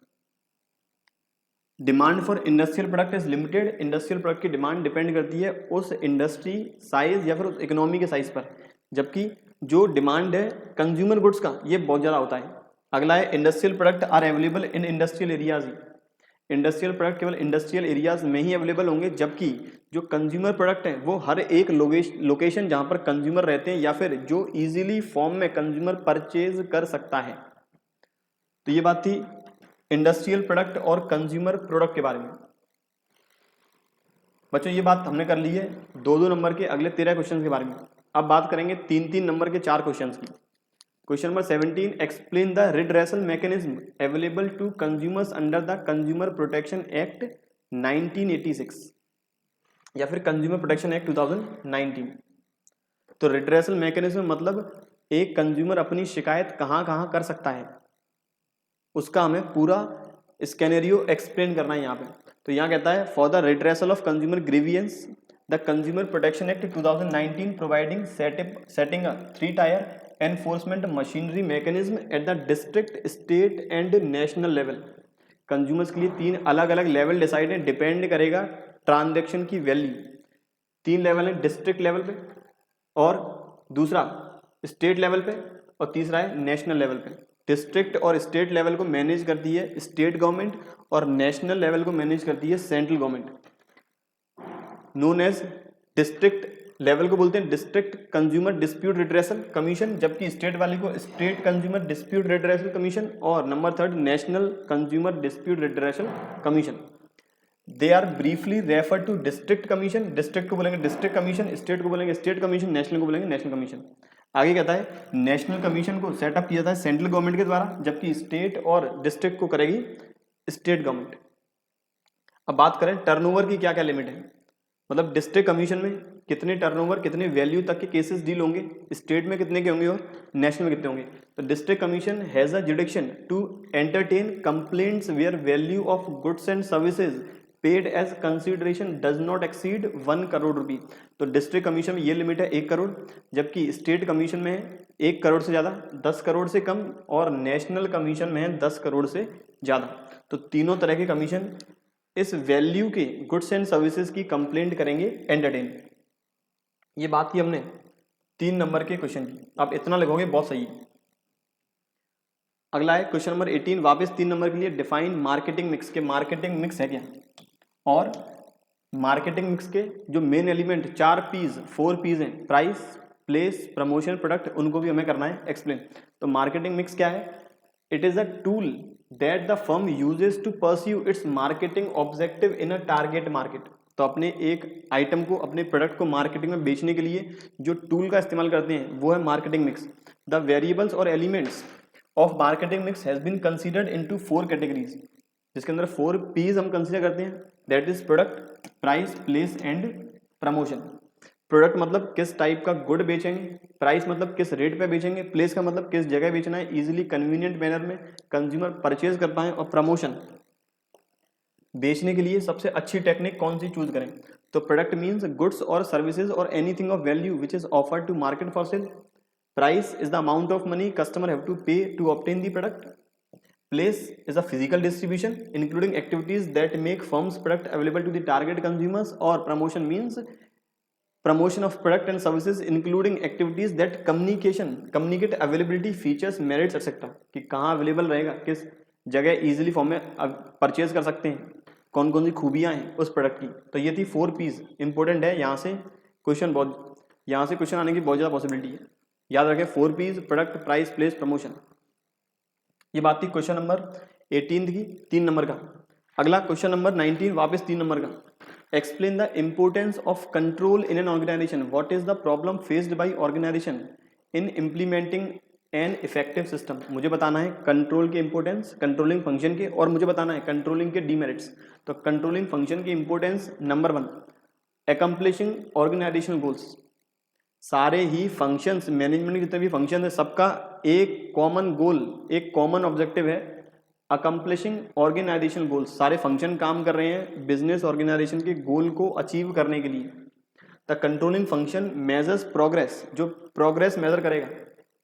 Demand for industrial product is limited. Industrial product की डिमांड डिपेंड करती है उस इंडस्ट्री साइज या फिर उस इकोनॉमी के साइज पर, जबकि जो डिमांड है कंज्यूमर गुड्स का ये बहुत ज़्यादा होता है। अगला है industrial product are available in industrial areas. Industrial product केवल इंडस्ट्रियल एरियाज में ही अवेलेबल होंगे, जबकि जो कंज्यूमर प्रोडक्ट है वो हर एक लोकेशन जहां पर कंज्यूमर रहते हैं या फिर जो इजीली फॉर्म में कंज्यूमर परचेज कर सकता है। तो ये बात थी इंडस्ट्रियल प्रोडक्ट और कंज्यूमर प्रोडक्ट के बारे में। बच्चों ये बात हमने कर ली है 2-2 नंबर के अगले 13 क्वेश्चन के बारे में। अब बात करेंगे 3-3 नंबर के 4 क्वेश्चन की। Question number 17, explain the redressal mechanism available to consumers under the consumer protection act 1986 या फिर कंज्यूमर प्रोटेक्शन एक्ट 2019। तो रिड्रेसल मैकेनिज्म मतलब एक कंज्यूमर अपनी शिकायत कहां कहां कर सकता है, उसका हमें पूरा स्कैनेरियो एक्सप्लेन करना है यहाँ पे। तो यहाँ कहता है for the redressal of consumer grievance the consumer protection act 2019 providing setting a 3-tier enforcement machinery mechanism at the district, state and national level. Consumers के लिए 3 अलग अलग लेवल डिसाइड है, डिपेंड करेगा ट्रांजैक्शन की वैल्यू। 3 लेवल है, district level पे, और दूसरा स्टेट लेवल पे, और तीसरा है नेशनल लेवल पे। डिस्ट्रिक्ट और स्टेट लेवल को मैनेज करती है स्टेट गवर्नमेंट और नेशनल लेवल को मैनेज करती है central government. Known as district level को बोलते हैं district consumer dispute redressal commission, जबकि स्टेट वाले को state consumer dispute redressal commission, और number 3 national consumer dispute redressal commission. They are briefly refer to district commission, district को बोलेंगे district commission, state को बोलेंगे स्टेट कमीशन, नेशनल को बोलेंगे नेशनल कमीशन। आगे कहता है नेशनल कमीशन को सेटअप किया जाता है सेंट्रल गवर्नमेंट के द्वारा, जबकि स्टेट और डिस्ट्रिक्ट को करेगी स्टेट गवर्नमेंट। अब बात करें टर्नओवर की क्या क्या लिमिट है, मतलब डिस्ट्रिक्ट कमीशन में कितने टर्नओवर, कितने वैल्यू तक के केसेस डील होंगे, स्टेट में कितने के होंगे और नेशनल में कितने होंगे। तो district commission has a jurisdiction to entertain complaints where value of goods and services paid as consideration does not exceed 1 crore rupee. तो डिस्ट्रिक्ट कमीशन में ये लिमिट है 1 करोड़, जबकि स्टेट कमीशन में है 1 करोड़ से ज़्यादा, 10 करोड़ से कम, और नेशनल कमीशन में है 10 करोड़ से ज़्यादा। तो तीनों तरह के कमीशन इस वैल्यू के गुड्स एंड सर्विसेज की कंप्लेंट करेंगे एंटरटेन। ये बात की हमने 3 नंबर के क्वेश्चन की, आप इतना लिखोगे बहुत सही है। अगला है क्वेश्चन नंबर 18, वापस 3 नंबर के लिए डिफाइन मार्केटिंग मिक्स के मार्केटिंग मिक्स है क्या, और मार्केटिंग मिक्स के जो मेन एलिमेंट 4 P's हैं, प्राइस, प्लेस, प्रमोशन, प्रोडक्ट, उनको भी हमें करना है एक्सप्लेन। तो मार्केटिंग मिक्स क्या है, it is a tool that the firm uses to pursue its marketing objective in a target market. तो अपने एक आइटम को, अपने प्रोडक्ट को मार्केटिंग में बेचने के लिए जो टूल का इस्तेमाल करते हैं वो है मार्केटिंग मिक्स। द वेरिएबल्स और elements of marketing mix has been considered into 4 categories, जिसके अंदर 4 P's हम कंसीडर करते हैं, that is product, price, place and promotion. Product मतलब किस टाइप का गुड बेचेंगे, प्राइस मतलब किस रेट पे बेचेंगे, प्लेस का मतलब किस जगह बेचना है, इजीली कन्वीनियंट मैनर में कंज्यूमर परचेज कर पाए, और प्रमोशन बेचने के लिए सबसे अच्छी टेक्निक कौन सी चूज करें। तो प्रोडक्ट मीन्स गुड्स और सर्विसेज और anything of value which is offered to market for sale. Price is the amount of money customer have to pay to obtain the product. Place is a physical distribution including activities that make firms product available to the target consumers, or promotion means promotion of product and services including activities that communicate availability, features, merits etc. कि कहाँ available रहेगा, किस जगह easily form में purchase कर सकते हैं, कौन कौन सी खूबियाँ हैं उस प्रोडक्ट की। तो ये थी 4 P's, इंपॉर्टेंट है, यहाँ से क्वेश्चन आने की बहुत ज़्यादा पॉसिबिलिटी है। याद रखें 4 P's, product, price, place, promotion. ये बात थी क्वेश्चन नंबर 18 की, 3 नंबर का। अगला क्वेश्चन नंबर 19, वापस 3 नंबर का। Explain the importance of control in an organisation, what is the problem faced by organisation in implementing an effective system. मुझे बताना है कंट्रोल के इंपोर्टेंस, कंट्रोलिंग फंक्शन के, और मुझे बताना है कंट्रोलिंग के डीमेरिट्स। तो कंट्रोलिंग फंक्शन के इंपोर्टेंस, नंबर 1 एकम्प्लिशिंग ऑर्गेनाइजेशनल गोल्स। सारे ही फंक्शंस, मैनेजमेंट के जितने भी फंक्शन है, सबका एक कॉमन गोल, एक कॉमन ऑब्जेक्टिव है अकम्प्लिशिंग ऑर्गेनाइजेशनल गोल्स। सारे फंक्शन काम कर रहे हैं बिजनेस ऑर्गेनाइजेशन के गोल को अचीव करने के लिए। The controlling function measures progress, जो प्रोग्रेस मेजर करेगा।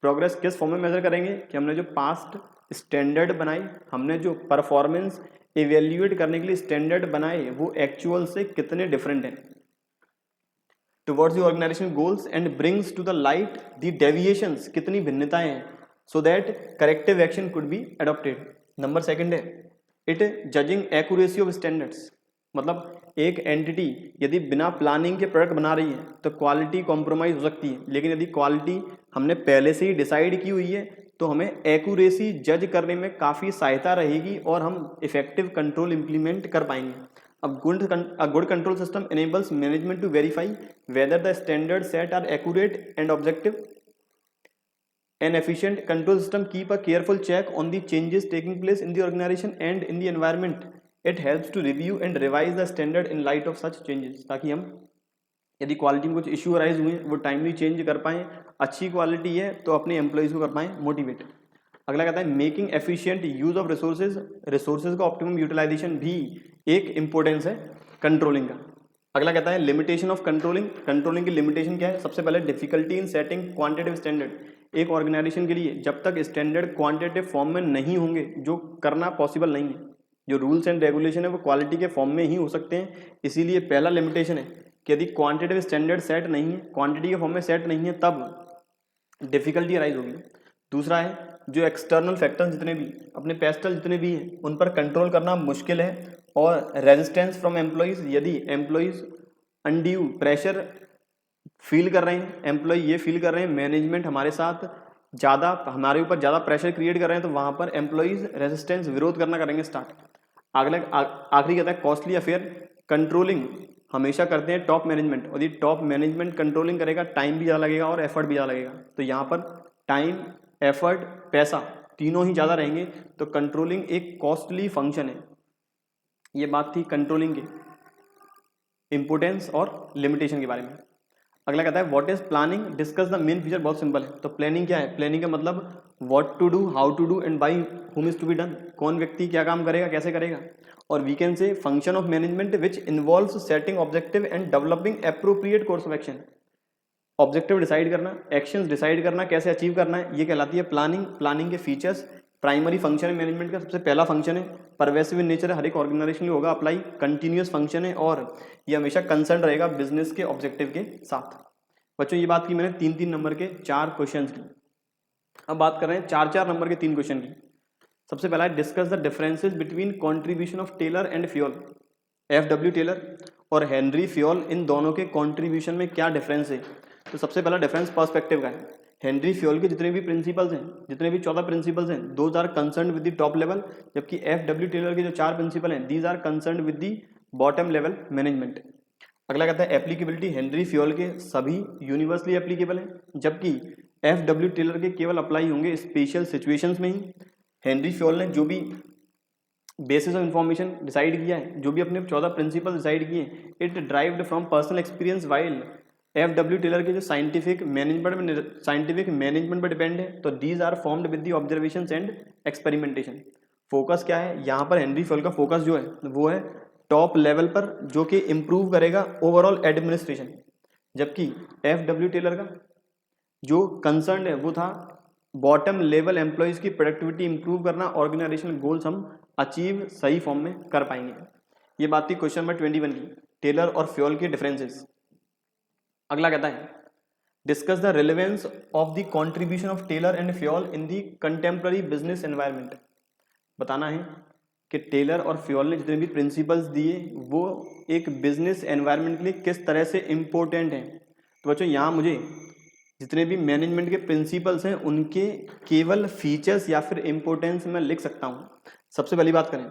प्रोग्रेस किस फॉर्म में मेजर करेंगे कि हमने जो पास्ट स्टैंडर्ड बनाई, हमने जो परफॉर्मेंस इवेल्युएट करने के लिए स्टैंडर्ड बनाए, वो एक्चुअल से कितने डिफरेंट हैं towards the organizational goals and brings to the light the deviations, कितनी भिन्नताएं हैं, so that corrective action could be adopted। Number 2 है it judging accuracy of standards, मतलब एक एंटिटी यदि बिना प्लानिंग के प्रोडक्ट बना रही है तो क्वालिटी कॉम्प्रोमाइज हो सकती है, लेकिन यदि क्वालिटी हमने पहले से ही डिसाइड की हुई है तो हमें एक्यूरेसी जज करने में काफ़ी सहायता रहेगी और हम इफेक्टिव कंट्रोल इम्प्लीमेंट कर पाएंगे। A good control system enables management to verify whether the standards set are accurate and objective. An efficient control system keep a careful check on the changes taking place in the organization and in the environment. It helps to review and revise the standard in light of such changes, ताकि हम यदि quality में कुछ issue arise हुए वो timely change कर पाएँ, अच्छी क्वालिटी है तो अपने एम्प्लॉइज़ को कर पाएँ मोटिवेट। अगला कहता है making efficient use of resources का ऑप्टिमम यूटिलाइजेशन भी एक इंपॉर्टेंस है कंट्रोलिंग का। अगला कहता है लिमिटेशन ऑफ कंट्रोलिंग। कंट्रोलिंग की लिमिटेशन क्या है? सबसे पहले difficulty in setting quantitative standard. एक ऑर्गेनाइजेशन के लिए जब तक स्टैंडर्ड क्वांटिटेटिव फॉर्म में नहीं होंगे, जो करना पॉसिबल नहीं है, जो रूल्स एंड रेगुलेशन है वो क्वालिटी के फॉर्म में ही हो सकते हैं। इसीलिए पहला लिमिटेशन है कि यदि क्वांटिटेटिव स्टैंडर्ड सेट नहीं है, क्वांटिटी के फॉर्म में सेट नहीं है, तब डिफिकल्टी अराइज होगी। दूसरा है जो एक्सटर्नल फैक्टर्स जितने भी अपने पेस्टल जितने भी हैं उन पर कंट्रोल करना मुश्किल है। और रेजिस्टेंस फ्रॉम एम्प्लॉइज, यदि एम्प्लॉइज अनड्यू प्रेशर फील कर रहे हैं, एम्प्लॉय ये फील कर रहे हैं मैनेजमेंट हमारे साथ ज़्यादा, हमारे ऊपर ज़्यादा प्रेशर क्रिएट कर रहे हैं, तो वहाँ पर एम्प्लॉइज रेजिस्टेंस, विरोध करना करेंगे स्टार्ट। आखिरी कहता है कॉस्टली अफेयर। कंट्रोलिंग हमेशा करते हैं टॉप मैनेजमेंट, और यदि टॉप मैनेजमेंट कंट्रोलिंग करेगा टाइम भी ज़्यादा लगेगा और एफर्ट भी ज़्यादा लगेगा। तो यहाँ पर टाइम, एफर्ट, पैसा तीनों ही ज़्यादा रहेंगे, तो कंट्रोलिंग एक कॉस्टली फंक्शन है। ये बात थी कंट्रोलिंग की इंपोर्टेंस और लिमिटेशन के बारे में। अगला कहता है what is planning, discuss the main feature. बहुत सिंपल है। तो प्लानिंग क्या है? प्लानिंग का मतलब what to do, how to do and by whom is to be done. कौन व्यक्ति क्या काम करेगा, कैसे करेगा। और we can say function of management which involves setting objective and developing appropriate course of action. Objective decide करना, actions decide करना, कैसे अचीव करना है, ये कहलाती है प्लानिंग। प्लानिंग के फीचर्स, प्राइमरी फंक्शन है मैनेजमेंट का, सबसे पहला फंक्शन है, परवेसिव इन नेचर है, हर एक ऑर्गेनाइजेशन में होगा अप्लाई। कंटिन्यूअस फंक्शन है और ये हमेशा कंसर्न रहेगा बिजनेस के ऑब्जेक्टिव के साथ। बच्चों ये बात की मैंने 3-3 नंबर के 4 क्वेश्चन की। अब बात कर रहे हैं 4-4 नंबर के 3 क्वेश्चन की। सबसे पहला है discuss the differences between contribution of Taylor and Fayol. FW Taylor और हेनरी फ्यूल, इन दोनों के कॉन्ट्रीब्यूशन में क्या डिफरेंस है? तो सबसे पहला डिफरेंस पर्सपेक्टिव का है। हेनरी फ्यूल के जितने भी प्रिंसिपल्स हैं, जितने भी 14 प्रिंसिपल्स हैं, those are concern with the top level, जबकि FW टेलर के जो 4 प्रिंसिपल हैं, these are concern with the bottom level management. अगला कहता है एप्लीकेबिलिटी। हेनरी फ्यूल के सभी यूनिवर्सली एप्लीकेबल हैं, जबकि FW टेलर के केवल अप्लाई होंगे स्पेशल सिचुएशंस में ही। हेनरी फ्यूल ने जो भी बेसिस ऑफ इंफॉर्मेशन डिसाइड किया है, जो भी अपने 14 प्रिंसिपल डिसाइड किए, it derived from personal experience, while FW Taylor के जो साइंटिफिक मैनेजमेंट पर डिपेंड है। तो these are formed with the observations and experimentation. Focus क्या है यहाँ पर? हेनरी फ्यूल का फोकस जो है वो है टॉप लेवल पर, जो कि इम्प्रूव करेगा ओवरऑल एडमिनिस्ट्रेशन, जबकि FW टेलर का जो कंसर्न है वो था बॉटम लेवल एम्प्लॉयज की प्रोडक्टिविटी इंप्रूव करना, ऑर्गेनाइजेशनल गोल्स हम अचीव सही फॉर्म में कर पाएंगे। ये बात थी क्वेश्चन नंबर 21 की, टेलर और फ्यूल के डिफरेंसेस। अगला कहता है discuss the relevance of the contribution of Taylor and Fayol in the contemporary business environment. बताना है कि टेलर और फ्यूल ने जितने भी प्रिंसिपल्स दिए वो एक बिजनेस एनवायरनमेंट के लिए किस तरह से इम्पोर्टेंट हैं। तो बच्चों यहाँ मुझे जितने भी मैनेजमेंट के प्रिंसिपल्स हैं उनके केवल फीचर्स या फिर इम्पोर्टेंस मैं लिख सकता हूँ। सबसे पहली बात करें,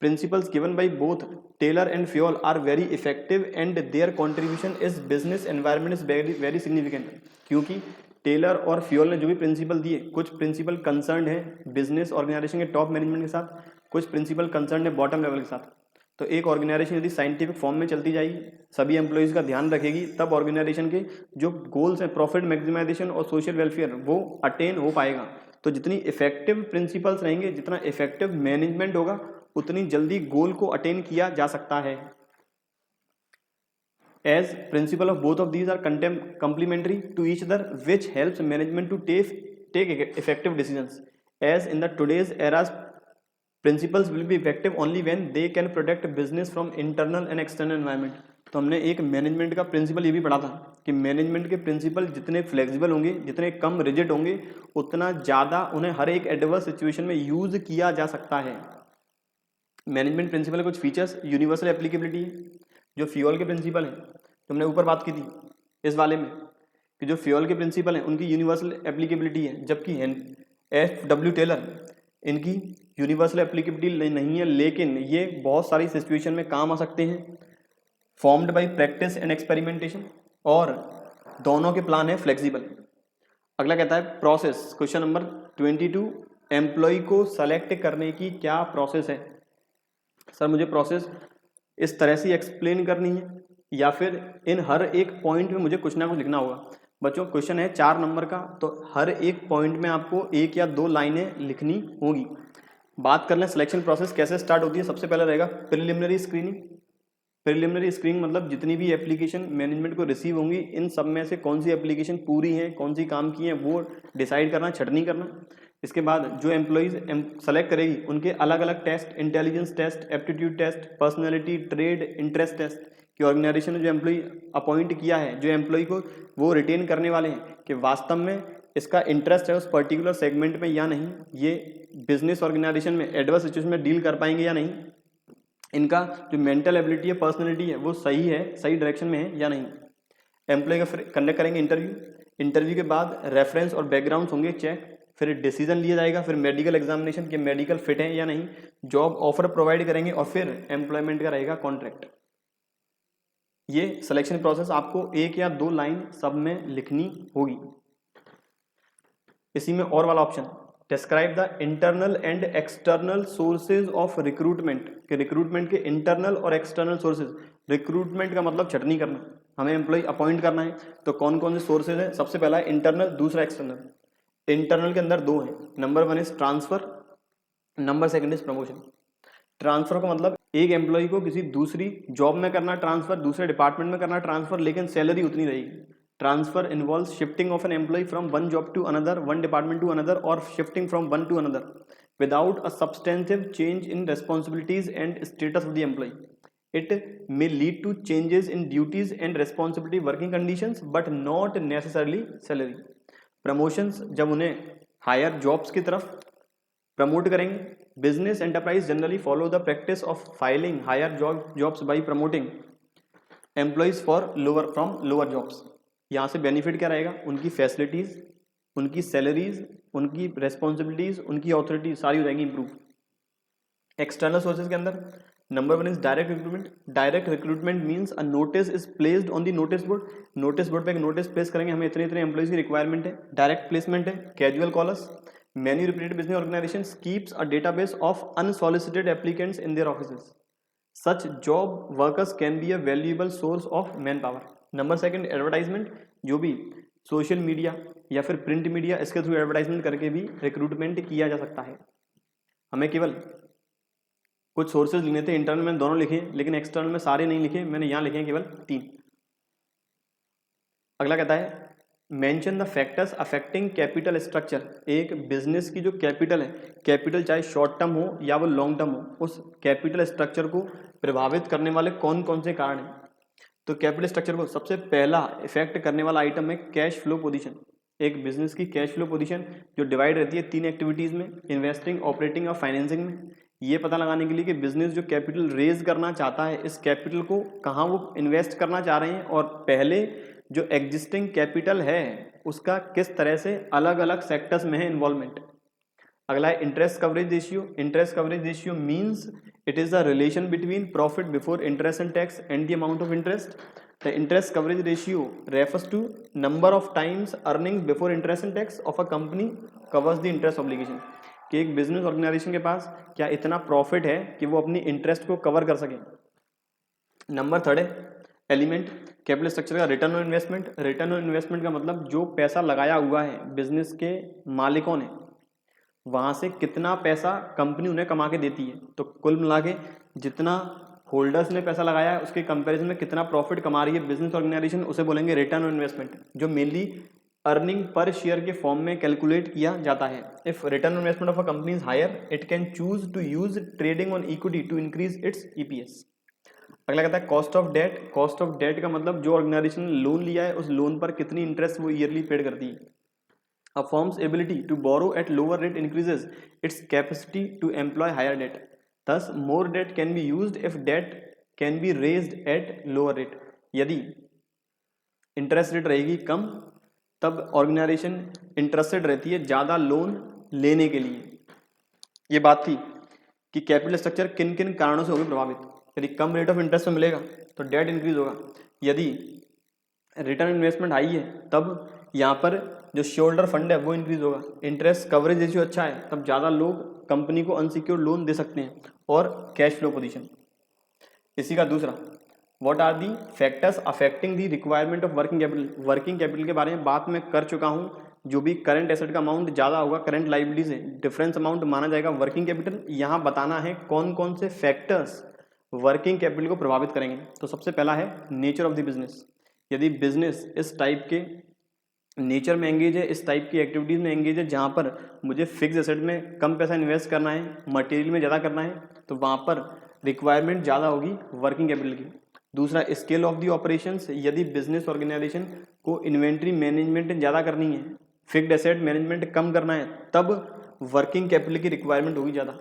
principles given by both Taylor and Fayol are very effective and their contribution is business environment is very very significant. क्योंकि टेलर और फ्यूल ने जो भी प्रिंसिपल दिए, कुछ प्रिंसिपल कंसर्न है बिजनेस ऑर्गेनाइजेशन के टॉप मैनेजमेंट के साथ, कुछ प्रिंसिपल कंसर्न है बॉटम लेवल के साथ। तो एक ऑर्गेनाइजेशन यदि साइंटिफिक फॉर्म में चलती जाएगी, सभी एम्प्लॉयज़ का ध्यान रखेगी, तब ऑर्गेनाइजेशन के जो गोल्स हैं प्रॉफिट मैक्सिमाइजेशन और सोशल वेलफेयर वो अटेन हो पाएगा। तो जितनी इफेक्टिव प्रिंसिपल्स रहेंगे, जितना इफेक्टिव मैनेजमेंट होगा, उतनी जल्दी गोल को अटेन किया जा सकता है। As principle of both of these are complementary to each other, which helps management to take effective decisions. As in the today's era, principles will be effective only when they can protect business from internal and external environment. तो हमने एक management का principal ये भी पढ़ा था कि management के प्रिंसिपल जितने फ्लेक्सिबल होंगे, जितने कम रिजिड होंगे, उतना ज़्यादा उन्हें हर एक एडवर्स सिचुएशन में यूज किया जा सकता है। मैनेजमेंट प्रिंसिपल कुछ फीचर्स, यूनिवर्सल एप्लीकेबिलिटी है, जो फ्यूल के प्रिंसिपल हैं, तो हमने ऊपर बात की थी इस वाले में कि जो फ्यूल के प्रिंसिपल हैं उनकी यूनिवर्सल एप्लीकेबिलिटी है, जबकि FW टेलर इनकी यूनिवर्सल एप्लीकेबिलिटी नहीं है, लेकिन ये बहुत सारी सिचुएशन में काम आ सकते हैं। Formed by practice and experimentation, और दोनों के प्लान है फ्लेक्सिबल। अगला कहता है प्रोसेस, क्वेश्चन नंबर 22, एम्प्लॉय को सेलेक्ट करने की क्या प्रोसेस है। सर मुझे प्रोसेस इस तरह से एक्सप्लेन करनी है या फिर इन हर एक पॉइंट में मुझे कुछ ना कुछ लिखना होगा। बच्चों क्वेश्चन है 4 नंबर का, तो हर एक पॉइंट में आपको 1 या 2 लाइनें लिखनी होगी। बात कर लें सिलेक्शन प्रोसेस कैसे स्टार्ट होती है, सबसे पहले रहेगा प्रिलिमिनरी स्क्रीनिंग। प्रिलिमिनरी स्क्रीनिंग मतलब जितनी भी एप्लीकेशन मैनेजमेंट को रिसीव होंगी, इन सब में से कौन सी एप्लीकेशन पूरी है, कौन सी काम की है, वो डिसाइड करना, छटनी करना। इसके बाद जो एम्प्लॉइज सेलेक्ट करेगी उनके अलग अलग test, intelligence test, aptitude test, personality, trait, interest test, कि ऑर्गेनाइजेशन ने जो एम्प्लॉय अपॉइंट किया है, जो एम्प्लॉय को वो रिटेन करने वाले हैं कि वास्तव में इसका इंटरेस्ट है उस पर्टिकुलर सेगमेंट में या नहीं, ये बिजनेस ऑर्गेनाइजेशन में एडवर्स सिचुएशन में डील कर पाएंगे या नहीं, इनका जो मेंटल एबिलिटी है, पर्सनैलिटी है, वो सही है, सही डायरेक्शन में है या नहीं। एम्प्लॉय का फिर कंडक्ट करेंगे इंटरव्यू। इंटरव्यू के बाद रेफरेंस और बैकग्राउंड होंगे चेक, फिर डिसीजन लिया जाएगा, फिर मेडिकल एग्जामिनेशन के मेडिकल फिट है या नहीं, जॉब ऑफर प्रोवाइड करेंगे और फिर एम्प्लॉयमेंट का रहेगा कॉन्ट्रैक्ट। ये सिलेक्शन प्रोसेस आपको 1 या 2 लाइन सब में लिखनी होगी। इसी में और वाला option, describe the internal and external sources of recruitment, कि रिक्रूटमेंट के इंटरनल और एक्सटर्नल सोर्सेज। रिक्रूटमेंट का मतलब छटनी करना, हमें एम्प्लॉय अपॉइंट करना है तो कौन कौन से सोर्सेज है, सबसे पहला है इंटरनल, दूसरा एक्सटर्नल। इंटरनल के अंदर 2 है, number 1 is transfer, number 2 is promotion. Transfer का मतलब एक एम्प्लॉय को किसी दूसरी जॉब में करना ट्रांसफर, दूसरे डिपार्टमेंट में करना ट्रांसफर, लेकिन सैलरी उतनी रहेगी। Transfer involves shifting of an employee from one job to another, one department to another, or shifting from one to another without a substantive change in responsibilities and status of the employee. It may lead to changes in duties and responsibility, working conditions, but not necessarily salary. Promotions, जब उन्हें higher jobs की तरफ promote करेंगे, business enterprise generally follow the practice of filing higher jobs by promoting employees for from lower jobs. यहाँ से benefit क्या रहेगा, उनकी फैसिलिटीज, उनकी सैलरीज, उनकी रेस्पॉन्सिबिलिटीज, उनकी ऑथोरिटी सारी हो जाएंगी इंप्रूव। एक्सटर्नल सोर्सेज के अंदर number 1 is direct recruitment. Direct recruitment means a notice is placed on the notice board. Notice board पे एक नोटिस प्लेस करेंगे, हमें इतने इतने एम्प्लॉइज की रिक्वायरमेंट है, डायरेक्ट प्लेसमेंट है, casual callers. Many repeated business organisations keeps a database of unsolicited applicants in their offices. Such job workers can be a valuable source of man power. Number 2 advertisement, जो भी social media या फिर print media, इसके through advertisement करके भी recruitment किया जा सकता है। हमें केवल कुछ सोर्सेज लिखे थे, इंटरनल में दोनों लिखे, लेकिन एक्सटर्नल में सारे नहीं लिखे, मैंने यहां लिखे हैं केवल 3। अगला कहता है mention the factors affecting capital structure. एक बिजनेस की जो कैपिटल है, कैपिटल चाहे शॉर्ट टर्म हो या वो लॉन्ग टर्म हो, उस कैपिटल स्ट्रक्चर को प्रभावित करने वाले कौन कौन से कारण हैं। तो कैपिटल स्ट्रक्चर को सबसे पहला इफेक्ट करने वाला आइटम है कैश फ्लो पोजीशन। एक बिजनेस की कैश फ्लो पोजीशन जो डिवाइड रहती है 3 एक्टिविटीज में, इन्वेस्टिंग, ऑपरेटिंग और फाइनेंसिंग में। ये पता लगाने के लिए कि बिजनेस जो कैपिटल रेज करना चाहता है, इस कैपिटल को कहाँ वो इन्वेस्ट करना चाह रहे हैं, और पहले जो एग्जिस्टिंग कैपिटल है उसका किस तरह से अलग अलग सेक्टर्स में है इन्वॉल्वमेंट। अगला है interest coverage ratio. Interest coverage ratio means it is the relation between profit before interest and tax and the amount of interest. The interest coverage ratio refers to number of times earnings before interest and tax of a company covers the interest obligation. कि एक business organisation के पास क्या इतना profit है कि वो अपनी interest को कवर कर सके। नंबर 3 एलिमेंट कैपिटल स्ट्रक्चर का return on investment. Return on investment का मतलब जो पैसा लगाया हुआ है बिजनेस के मालिकों ने, वहां से कितना पैसा कंपनी उन्हें कमा के देती है। तो कुल मिला के जितना होल्डर्स ने पैसा लगाया है उसके कंपैरिजन में कितना प्रॉफिट कमा रही है बिजनेस ऑर्गेनाइजेशन, उसे बोलेंगे रिटर्न ऑन इन्वेस्टमेंट, जो मेनली अर्निंग पर शेयर के फॉर्म में कैलकुलेट किया जाता है। If return on investment of a company is higher, it can choose to use trading on equity to increase its EPS. अगला कहता है cost of debt. Cost of debt का मतलब जो ऑर्गेनाइजेशन ने लोन लिया है उस लोन पर कितनी इंटरेस्ट वो ईयरली पेड करती है। A firm's ability to borrow at lower rate increases its capacity to employ higher debt. Thus, more debt can be used if debt can be raised at lower rate. यदि interest rate रहेगी कम, तब organisation interested रहती है ज़्यादा loan लेने के लिए। ये बात थी कि कैपिटल स्ट्रक्चर किन किन कारणों से होगी प्रभावित। यदि कम रेट ऑफ इंटरेस्ट में मिलेगा तो डेट इंक्रीज होगा। यदि रिटर्न इन्वेस्टमेंट हाई है तब यहाँ पर जो शेयरहोल्डर फंड है वो इंक्रीज होगा। इंटरेस्ट कवरेज रेशियो अच्छा है तब ज़्यादा लोग कंपनी को अनसिक्योर्ड लोन दे सकते हैं। और कैश फ्लो पोजीशन। इसी का दूसरा, what are the factors affecting the requirement of working capital. Working capital के बारे में बात मैं कर चुका हूँ जो भी करंट एसेट का अमाउंट ज़्यादा होगा करंट लाइबिलिटी से, डिफरेंस अमाउंट माना जाएगा वर्किंग कैपिटल। यहाँ बताना है कौन कौन से फैक्टर्स वर्किंग कैपिटल को प्रभावित करेंगे। तो सबसे पहला है नेचर ऑफ द बिजनेस। यदि बिजनेस इस टाइप के नेचर में एंगेज है, इस टाइप की एक्टिविटीज़ में एंगेज है जहाँ पर मुझे फिक्स एसेट में कम पैसा इन्वेस्ट करना है, मटेरियल में ज़्यादा करना है, तो वहाँ पर रिक्वायरमेंट ज़्यादा होगी वर्किंग कैपिटल की। दूसरा स्केल ऑफ दी ऑपरेशंस, यदि बिजनेस ऑर्गेनाइजेशन को इन्वेंट्री मैनेजमेंट ज़्यादा करनी है, फिक्स्ड एसेट मैनेजमेंट कम करना है, तब वर्किंग कैपिटल की रिक्वायरमेंट होगी ज़्यादा।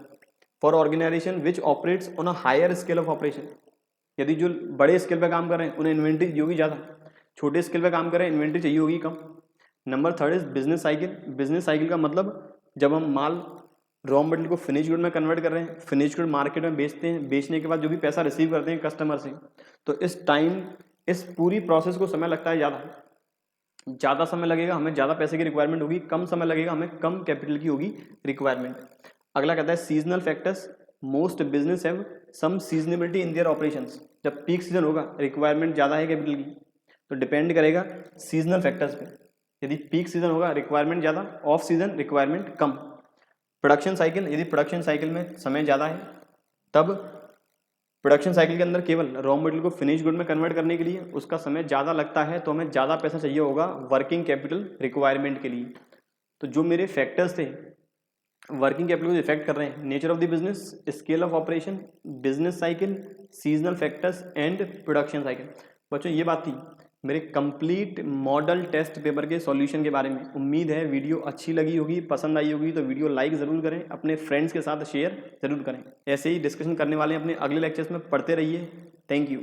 For organisation which operates on a higher scale of operation, यदि जो बड़े स्केल पे काम कर रहे हैं उन्हें इन्वेंट्री चाहिए होगी ज़्यादा, छोटे स्केल पे काम कर रहे हैं इन्वेंट्री चाहिए होगी कम। Number third is business cycle. Business cycle का मतलब जब हम माल रॉ मटेरियल को फिनिश गुड में कन्वर्ट कर रहे हैं, फिनिश गुड मार्केट में बेचते हैं, बेचने के बाद जो भी पैसा रिसीव करते हैं कस्टमर से, तो इस टाइम इस पूरी प्रोसेस को समय लगता है ज़्यादा समय लगेगा, हमें ज़्यादा पैसे की रिक्वायरमेंट होगी, कम समय लगेगा, हमें कम कैपिटल की होगी रिक्वायरमेंट। अगला कहता है seasonal factors. Most business have some seasonability in their operations. जब पीक सीजन होगा रिक्वायरमेंट ज़्यादा है कैपिटल की, तो डिपेंड करेगा सीजनल फैक्टर्स पे। यदि पीक सीजन होगा रिक्वायरमेंट ज़्यादा, ऑफ सीजन रिक्वायरमेंट कम। प्रोडक्शन साइकिल, यदि प्रोडक्शन साइकिल में समय ज़्यादा है, तब प्रोडक्शन साइकिल के अंदर केवल रॉ मटेरियल को फिनिश गुड में कन्वर्ट करने के लिए उसका समय ज़्यादा लगता है, तो हमें ज़्यादा पैसा चाहिए होगा वर्किंग कैपिटल रिक्वायरमेंट के लिए। तो जो मेरे फैक्टर्स थे वर्किंग कैपिटल को इफेक्ट कर रहे हैं, nature of the business, scale of operation, business cycle, seasonal factors and production cycle. बच्चों ये बात थी मेरे कंप्लीट मॉडल टेस्ट पेपर के सॉल्यूशन के बारे में। उम्मीद है वीडियो अच्छी लगी होगी, पसंद आई होगी, तो वीडियो लाइक ज़रूर करें, अपने फ्रेंड्स के साथ शेयर ज़रूर करें। ऐसे ही डिस्कशन करने वाले हैं अपने अगले लेक्चर्स में, पढ़ते रहिए। Thank you.